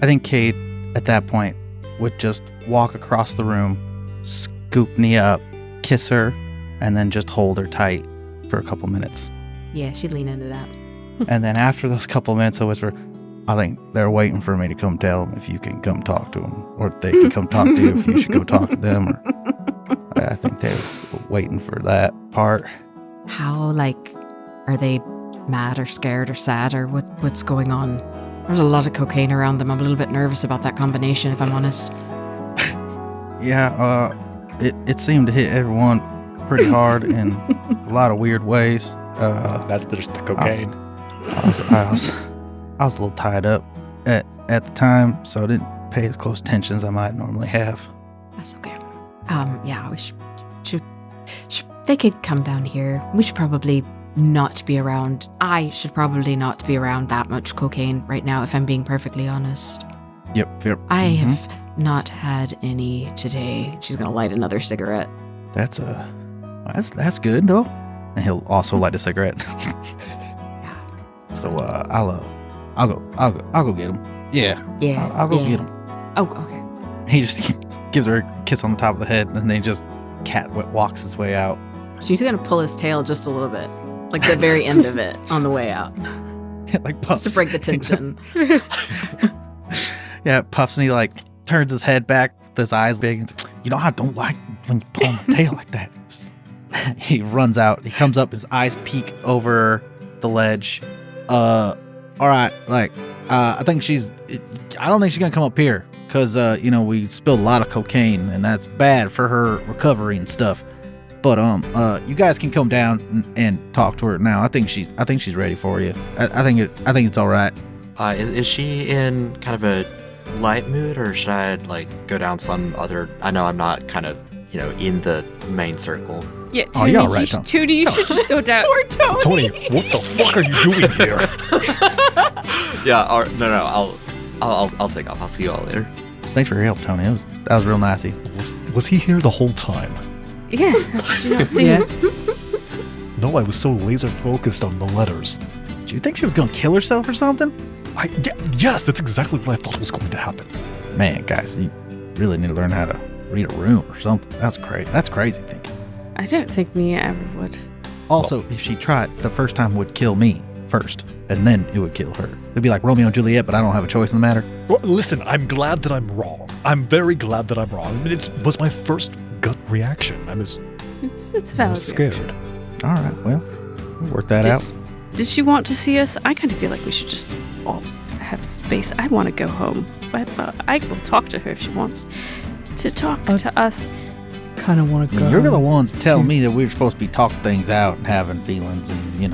I think Cade, at that point, would just walk across the room, scoop Nia up, kiss her, and then just hold her tight for a couple minutes. Yeah, she'd lean into that. And then after those couple minutes, he'll whisper, I think they're waiting for me to come tell them if you can come talk to them, or if they can come talk to you if you should go talk to them. Or I think they're waiting for that part. How, are they mad or scared or sad, or what's going on? There's a lot of cocaine around them. I'm a little bit nervous about that combination, if I'm honest. Yeah, it seemed to hit everyone pretty hard in a lot of weird ways. That's just the cocaine. I was a little tied up at the time, so I didn't pay as close attention as I might normally have. That's okay. Yeah, we should they could come down here. We should probably not be around. I should probably not be around that much cocaine right now, if I'm being perfectly honest. Yep. I have not had any today. She's gonna light another cigarette. That's good though. And he'll also light a cigarette. Yeah. So I'll go get him. Yeah. Yeah. I'll go get him. Oh, okay. He just gives her a kiss on the top of the head, and then just walks his way out. She's gonna pull his tail just a little bit, like the very end of it on the way out, Like puffs. just to break the tension. Yeah, puffs, and he turns his head back with his eyes big. I don't like when you pull my tail like that. He runs out. He comes up. His eyes peek over the ledge. All right. I don't think she's gonna come up here because we spilled a lot of cocaine and that's bad for her recovery and stuff. But you guys can come down and talk to her now. I think she's ready for you. I think it's all right. Is she in kind of a light mood, or should I go down some other? I know I'm not kind of in the main circle. Yeah, Oh, you're all right, Tom. Tootie, you should just go down. Poor Tony. Tony, what the fuck are you doing here? Yeah. No. I'll take off. I'll see you all later. Thanks for your help, Tony. That was real nice of you. Was he here the whole time? Yeah, how did you not see? Yeah. No, I was so laser focused on the letters. Did you think she was gonna kill herself or something? Yes, that's exactly what I thought was going to happen. Man, guys, you really need to learn how to read a room or something. That's crazy thinking. I don't think Mia ever would. Also, if she tried, the first time would kill me first, and then it would kill her. It'd be like Romeo and Juliet, but I don't have a choice in the matter. Well, listen, I'm glad that I'm wrong. I'm very glad that I'm wrong. It was my first gut reaction. It's a I valid was scared. reaction. All right, well, we'll work that out. Does she want to see us? I kind of feel like we should just all have space. I want to go home, but I will talk to her if she wants to talk to us. Kind of want to go. You're the home. ones telling me that we're supposed to be talking things out and having feelings and,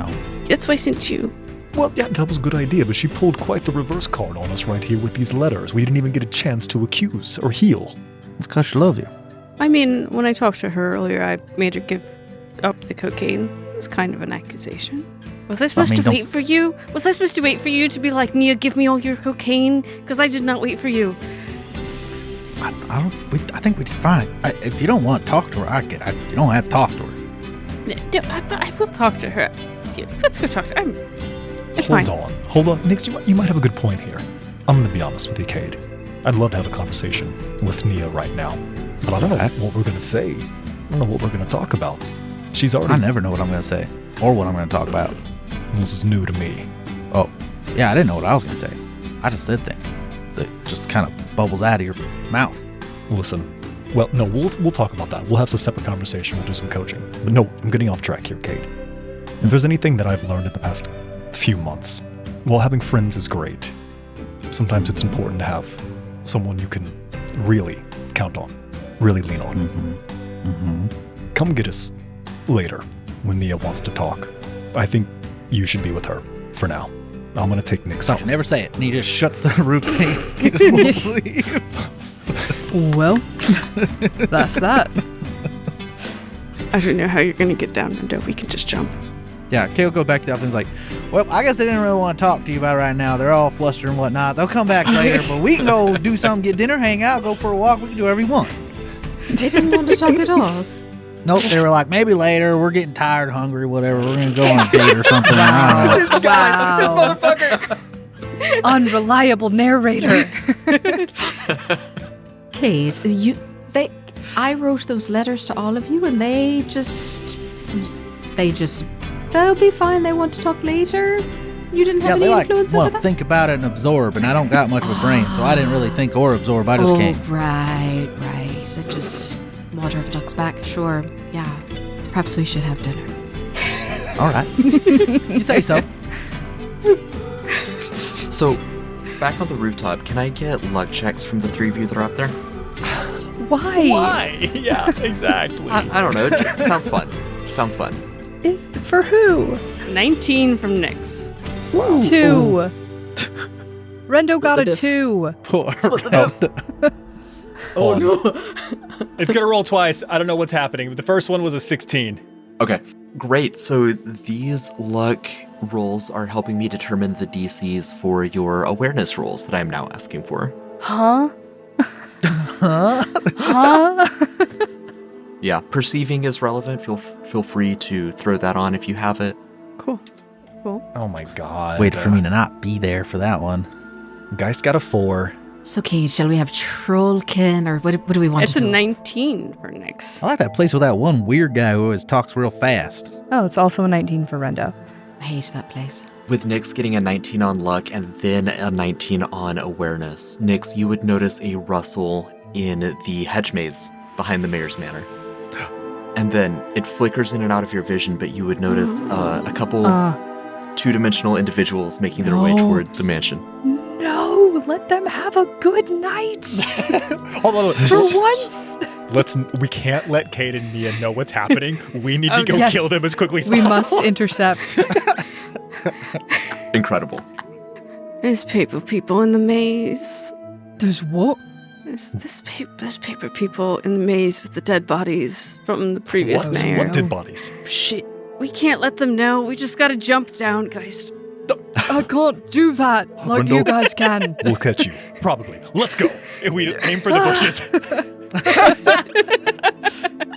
That's why I sent you. Well, yeah, that was a good idea, but she pulled quite the reverse card on us right here with these letters. We didn't even get a chance to accuse or heal. It's because she loves you. I mean, when I talked to her earlier, I made her give up the cocaine. It was kind of an accusation. Was I supposed to wait for you? Was I supposed to wait for you to be like, Nia, give me all your cocaine? Because I did not wait for you. I think we're fine. If you don't want to talk to her, you don't have to talk to her. No, I will talk to her. Yeah, let's go talk to her. It's fine. Hold on. Nix, you might have a good point here. I'm going to be honest with you, Cade. I'd love to have a conversation with Nia right now, but I don't know what we're going to say. I don't know what we're going to talk about. She's already... I never know what I'm going to say or what I'm going to talk about. This is new to me. Oh, yeah, I didn't know what I was going to say. I just said things that just kind of bubbles out of your mouth. Listen, well, no, we'll talk about that. We'll have some separate conversation. We'll do some coaching. But no, I'm getting off track here, Cade. If there's anything that I've learned in the past few months, well, having friends is great. Sometimes it's important to have someone you can really count on, really lean on. Come get us later when Nia wants to talk. I think you should be with her for now. I'm going to take Nix Don't out. you never say it. And he just shuts the roof and he just leaves. Well, that's that. I don't know how you're going to get down, Rendo. We can just jump. Yeah, Cade will go back to the office and is like, well, I guess they didn't really want to talk to you about it right now. They're all flustered and whatnot. They'll come back later, but we can go do something, get dinner, hang out, go for a walk. We can do whatever you want. They didn't want to talk at all. Nope, they were like, maybe later. We're getting tired, hungry, whatever. We're going to go on a date or something. I don't know. This guy, this motherfucker. Unreliable narrator. Cade, I wrote those letters to all of you, and they'll be fine. They want to talk later. You didn't have any influence over want to that? think about it and absorb, and I don't got much of a brain, so I didn't really think or absorb. I just came. Right. It just water of a duck's back. Sure. Yeah. Perhaps we should have dinner. All right. You say so. So, back on the rooftop, can I get luck checks from the three of you that are up there? Why? Yeah, exactly. I don't know. It sounds fun. Sounds fun. Is for who? 19 from Nyx. Wow. 2. Rendo got a 2. Poor. Oh no. It's going to roll twice. I don't know what's happening. But the first one was a 16. Okay, great. So these luck rolls are helping me determine the DCs for your awareness rolls that I'm now asking for. Huh? Yeah, perceiving is relevant. Feel free to throw that on if you have it. Cool. Oh my god. Wait for me to not be there for that one. Geist got a 4. So, Cade, shall we have Trollkin, or what do we want It's to a do? 19 for Nyx. I like that place with that one weird guy who always talks real fast. Oh, it's also a 19 for Rendo. I hate that place. With Nyx getting a 19 on luck and then a 19 on awareness, Nyx, you would notice a rustle in the hedge maze behind the mayor's manor. And then it flickers in and out of your vision, but you would notice a couple two-dimensional individuals making their way toward the mansion. No, let them have a good night. Hold on. For once. We can't let Cade and Nia know what's happening. We need to go yes. kill them as quickly as We possible. must intercept. Incredible. There's paper people in the maze. There's what? There's paper people in the maze with the dead bodies from the previous mayor. What dead bodies? Shit. We can't let them know. We just gotta jump down, guys. I can't do that like Rendo. you guys can. We'll catch you. Probably. Let's go. If we aim for the bushes.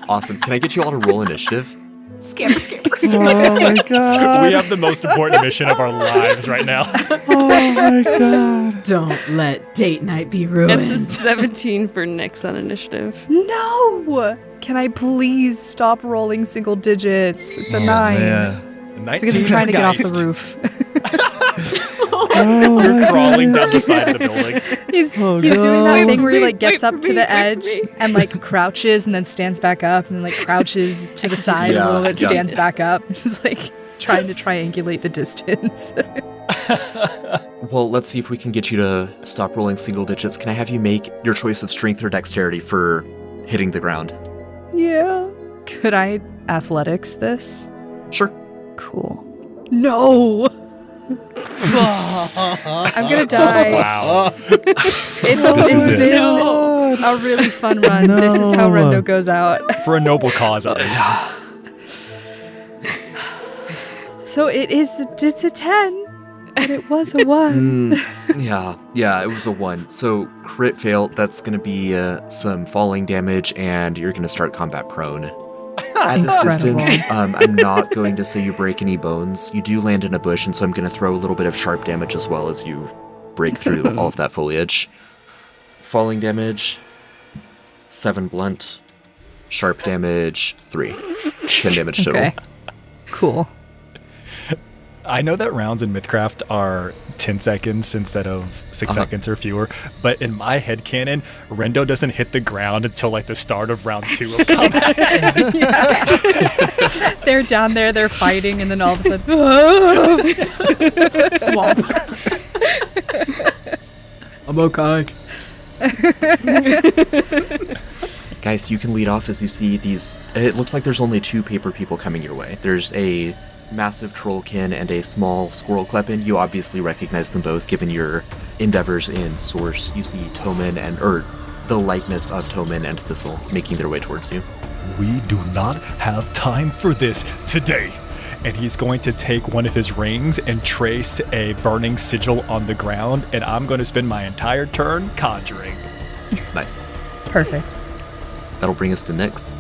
Awesome. Can I get you all to roll initiative? Scamper. Oh my god. We have the most important mission of our lives right now. Oh my god. Don't let date night be ruined. It's a 17 for Nyx on initiative. No! Can I please stop rolling single digits? It's a 9. Man. It's because I'm trying to get off the roof. You're crawling down the side of the building. He's doing that thing where he like gets up to the edge and like crouches and then stands back up and then like crouches to the side a little bit, stands back up. Just like trying to triangulate the distance. Well, let's see if we can get you to stop rolling single digits. Can I have you make your choice of strength or dexterity for hitting the ground? Yeah. Could I athletics this? Sure. Cool. No! I'm gonna die. Wow. It's been a really fun run. No. This is how Rendo goes out. For a noble cause, at least. So it's a 10, but it was a 1. Yeah, it was a 1. So crit fail, that's going to be some falling damage, and you're going to start combat prone. At this Incredible. distance, I'm not going to say you break any bones. You do land in a bush, and so I'm going to throw a little bit of sharp damage as well as you break through all of that foliage. Falling damage, 7 blunt. Sharp damage, 3. 10 damage total. Okay. Cool. I know that rounds in Mythcraft are 10 seconds instead of 6 seconds or fewer, but in my headcanon, Rendo doesn't hit the ground until like the start of round 2 of combat. They're down there, they're fighting, and then all of a sudden, I'm okay. Guys, you can lead off as you see these. It looks like there's only 2 paper people coming your way. There's a massive trollkin and a small squirrel kleppen. You obviously recognize them both given your endeavors in Source. You see Toman or the likeness of Toman and Thistle making their way towards you. We do not have time for this today. And he's going to take one of his rings and trace a burning sigil on the ground, and I'm going to spend my entire turn conjuring. Nice. Perfect. That'll bring us to Nyx.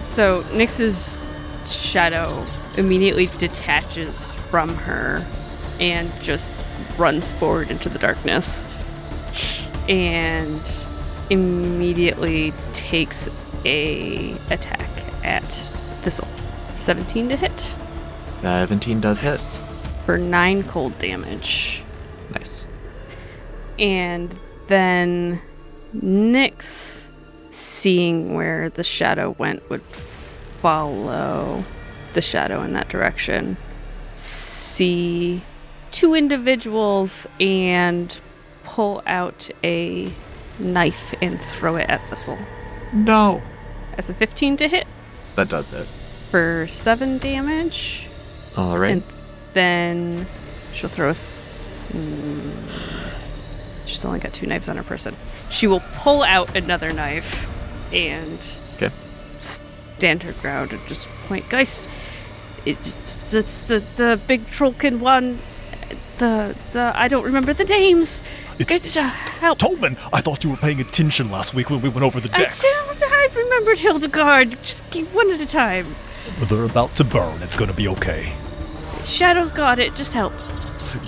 So Nyx's shadow immediately detaches from her and just runs forward into the darkness and immediately takes a attack at Thistle. 17 to hit 17 does hit. for 9 cold damage. Nice. And then Nyx, seeing where the shadow went, would follow the shadow in that direction, see 2 individuals, and pull out a knife and throw it at Thistle. No. That's a 15 to hit That does hit. for 7 damage. All right. And then she'll throw she's only got 2 knives on her person. She will pull out another knife and Okay. stand her ground and just point. Geist, it's the big trollkin one. The I don't remember the names. It's Help. Tolman, I thought you were paying attention last week when we went over the decks. I remembered Hildegard. Just keep one at a time. They're about to burn. It's going to be okay. Shadow's got it. Just help.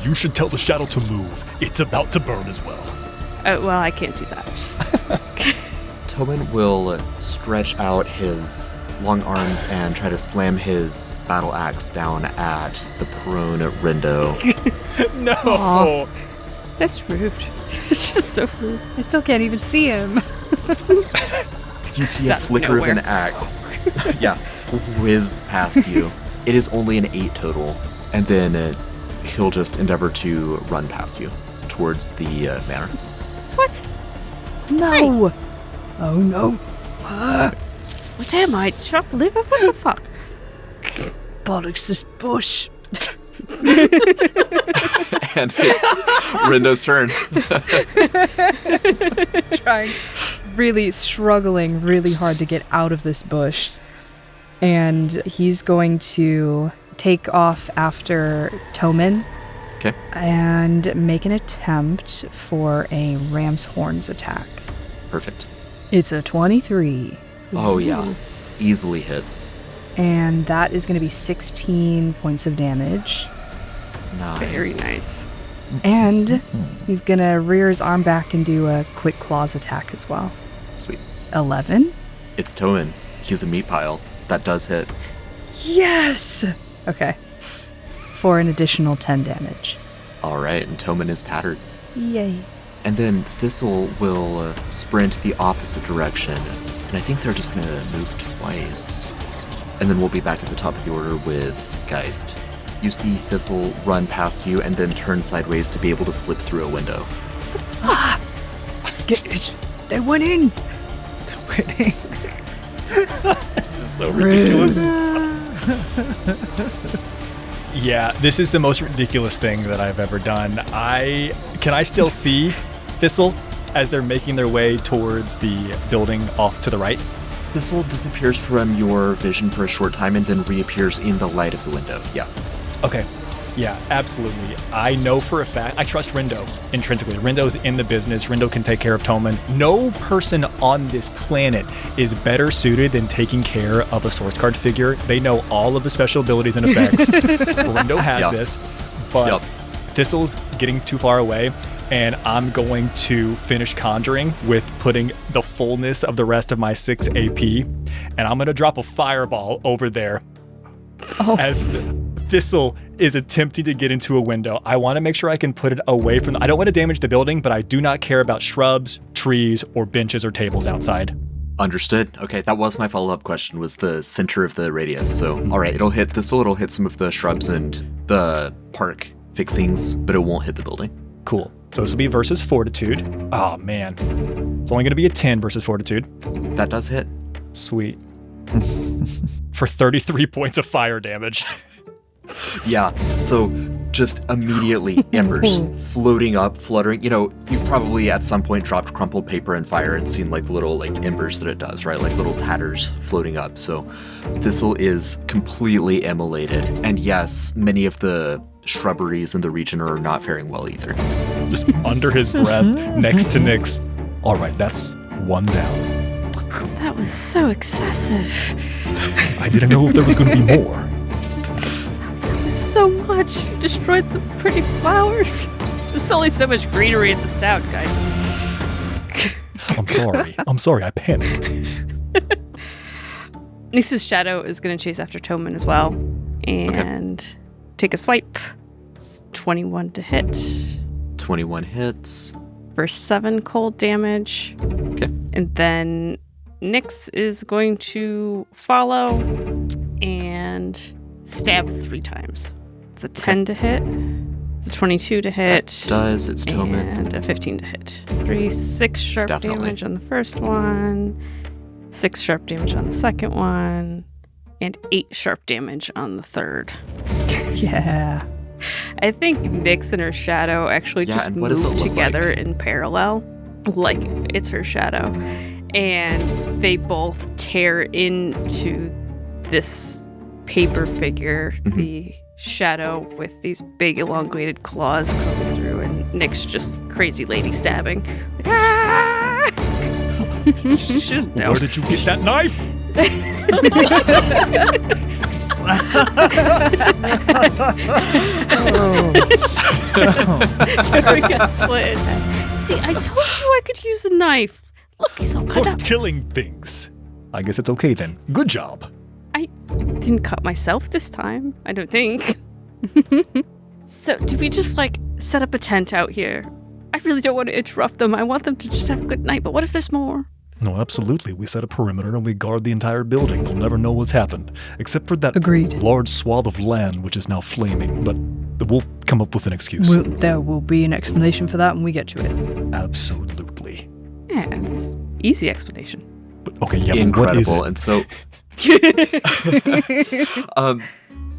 You should tell the shadow to move. It's about to burn as well. Well, I can't do that. Tobin will stretch out his long arms and try to slam his battle axe down at the prone Rendo. No. Aw. That's rude. It's just so rude. I still can't even see him. You see a Out of flicker of an nowhere. axe. Yeah, whiz past you. It is only an 8 total, and then he'll just endeavor to run past you towards the manor. What? No. Oh no. What am I? Chopped liver? What the fuck? Bollocks this bush. And it's Rendo's turn. Trying, really struggling really hard to get out of this bush. And he's going to take off after Toman. Okay. And make an attempt for a ram's horns attack. Perfect. It's a 23. Oh, yeah. Easily hits. And that is going to be 16 points of damage. Nice. Very nice. And he's going to rear his arm back and do a quick claws attack as well. Sweet. 11. It's Toman. He's a meat pile. That does hit. Yes! Okay. For an additional 10 damage. All right, and Toman is tattered. Yay. And then Thistle will sprint the opposite direction. And I think they're just going to move twice. And then we'll be back at the top of the order with Geist. You see Thistle run past you and then turn sideways to be able to slip through a window. They went in! This is so ridiculous. Yeah, this is the most ridiculous thing that I've ever done. Can I still see Thistle as they're making their way towards the building off to the right? Thistle disappears from your vision for a short time and then reappears in the light of the window. Yeah. Okay. Yeah, absolutely. I know for a fact, I trust Rendo intrinsically. Rendo's in the business. Rendo can take care of Toman. No person on this planet is better suited than taking care of a source card figure. They know all of the special abilities and effects. Rendo has Yep. this, but Yep. Thistle's getting too far away, and I'm going to finish conjuring with putting the fullness of the rest of my 6 AP, and I'm going to drop a fireball over there as Thistle is attempting to get into a window. I want to make sure I can put it away from I don't want to damage the building, but I do not care about shrubs, trees, or benches or tables outside. Understood. Okay, that was my follow-up question, was the center of the radius. So, all right, it'll hit Thistle, it'll hit some of the shrubs and the park fixings, but it won't hit the building. Cool. So this will be versus Fortitude. Oh, man. It's only going to be a 10 versus Fortitude. That does hit. Sweet. For 33 points of fire damage. Yeah, so just immediately embers floating up, fluttering. You know, you've probably at some point dropped crumpled paper in fire and seen like little like embers that it does, right? Like little tatters floating up. So Thistle is completely immolated. And yes, many of the shrubberies in the region are not faring well either. Just under his breath, next to Nyx. All right, that's one down. That was so excessive. I didn't know if there was going to be more. That was so much. You destroyed the pretty flowers. There's only so much greenery in this town, guys. I'm sorry, I panicked. Nyx's shadow is going to chase after Toman as well. And take a swipe. It's 21 to hit. 21 hits. For 7 cold damage. Okay. And then Nyx is going to follow and stab 3 times. It's a 10 to hit. It's a 22 to hit. Does it's Toman. And a 15 to hit. 6 sharp Definitely. damage on the first one. 6 sharp damage on the second one. And 8 sharp damage on the third. Yeah. I think Nyx and her shadow actually Yeah, just and what does it move look together like? in parallel. Like it's her shadow. And they both tear into this paper figure, the shadow with these big elongated claws coming through, and Nyx just crazy lady stabbing. Like, ah! She shouldn't know. Where did you get that knife? Doing a slit. See, I told you I could use a knife. Look, he's all cut For up. killing things. I guess it's okay then. Good job. I didn't cut myself this time, I don't think. So, do we just, set up a tent out here? I really don't want to interrupt them. I want them to just have a good night, but what if there's more? No, absolutely. We set a perimeter and we guard the entire building. They'll never know what's happened. Except for that Agreed. large swath of land which is now flaming. But we'll come up with an excuse. There will be an explanation for that when we get to it. Absolutely. Yeah, it's easy explanation. But okay, yeah, Incredible. but what is And so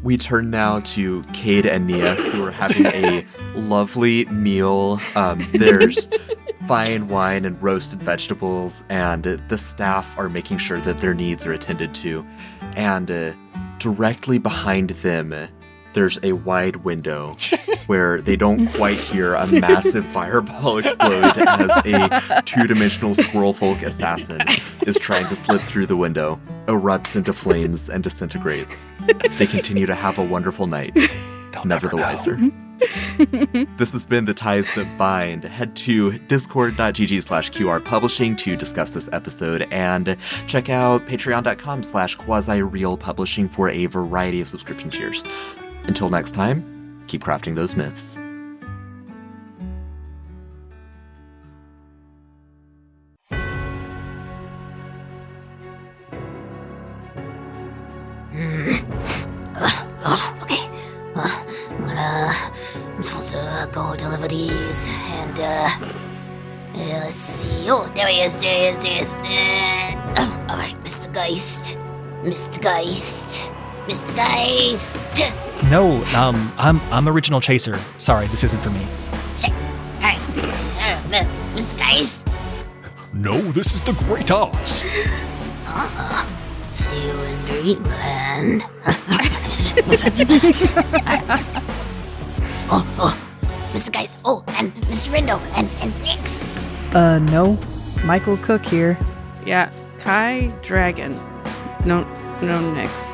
we turn now to Cade and Nia, who are having a lovely meal. There's fine wine and roasted vegetables, and the staff are making sure that their needs are attended to. And directly behind them, there's a wide window where they don't quite hear a massive fireball explode as a two-dimensional squirrel folk assassin is trying to slip through the window, erupts into flames, and disintegrates. They continue to have a wonderful night, never the wiser. This has been The Ties That Bind. Head to discord.gg/QR publishing to discuss this episode, and check out patreon.com/quasi-real publishing for a variety of subscription tiers. Until next time, keep crafting those myths. Okay. I'm supposed to go deliver these, and, let's see. Oh, there he is. Alright, Mr. Geist. No, I'm original chaser. Sorry, this isn't for me. Alright, Mr. Geist. No, this is the Great Oz. See you in Dreamland. Oh, Mr. Geist. Oh, and Mr. Rendo, and Nyx. No. Michael Cook here. Yeah, Kai Dragon. No Nyx.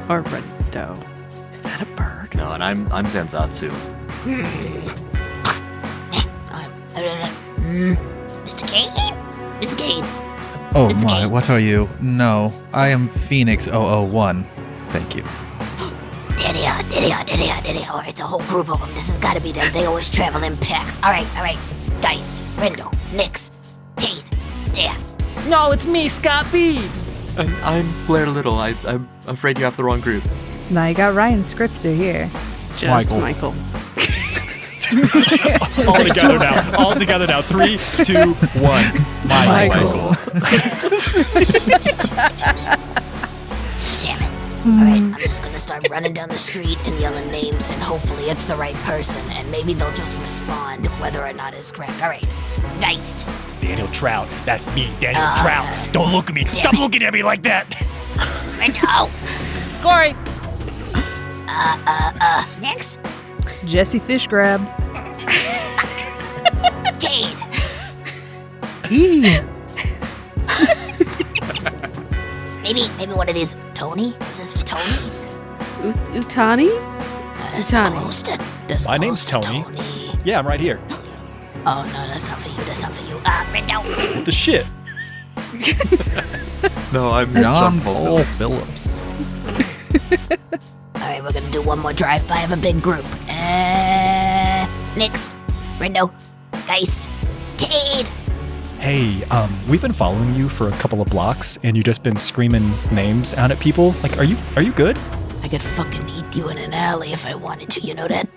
Or Rendo. Is that a bird? No, and I'm Zanzatsu. Mr. Cade? Mr. Cade. Oh Mr. my, Cade. what are you? No, I am Phoenix 001. Thank you. Daddy. Oh, it's a whole group of them. This has got to be them. They always travel in packs. All right. Geist, Rendo, Nyx, Cade, there. No, it's me, Scott B. I'm Blair Little. I'm afraid you have the wrong group. Now you got Ryan Scripser here. Just Michael. All together now. 3, 2, 1. Michael. Damn it. All right, I'm just going to start running down the street and yelling names, and hopefully it's the right person, and maybe they'll just respond whether or not it's correct. All right. Geist. Daniel Trout. That's me, Daniel Trout. Don't look at me. Stop looking at me like that. Rendo. Glory. Nyx. Jesse Fish Grab. Cade. E. Maybe one of these. Tony? Is this for Tony? Utani? That's Utani. close to. That's My close name's to Tony. Tony. Yeah, I'm right here. Oh no, that's not for you. That's not for you. Rendo. What the shit? No, I'm John John Paul Phillips. All right, we're gonna do one more drive-by of a big group. Nix, Rendo, Geist, Cade. Hey, we've been following you for a couple of blocks, and you've just been screaming names out at people. Like, are you good? I could fucking eat you in an alley if I wanted to. You know that?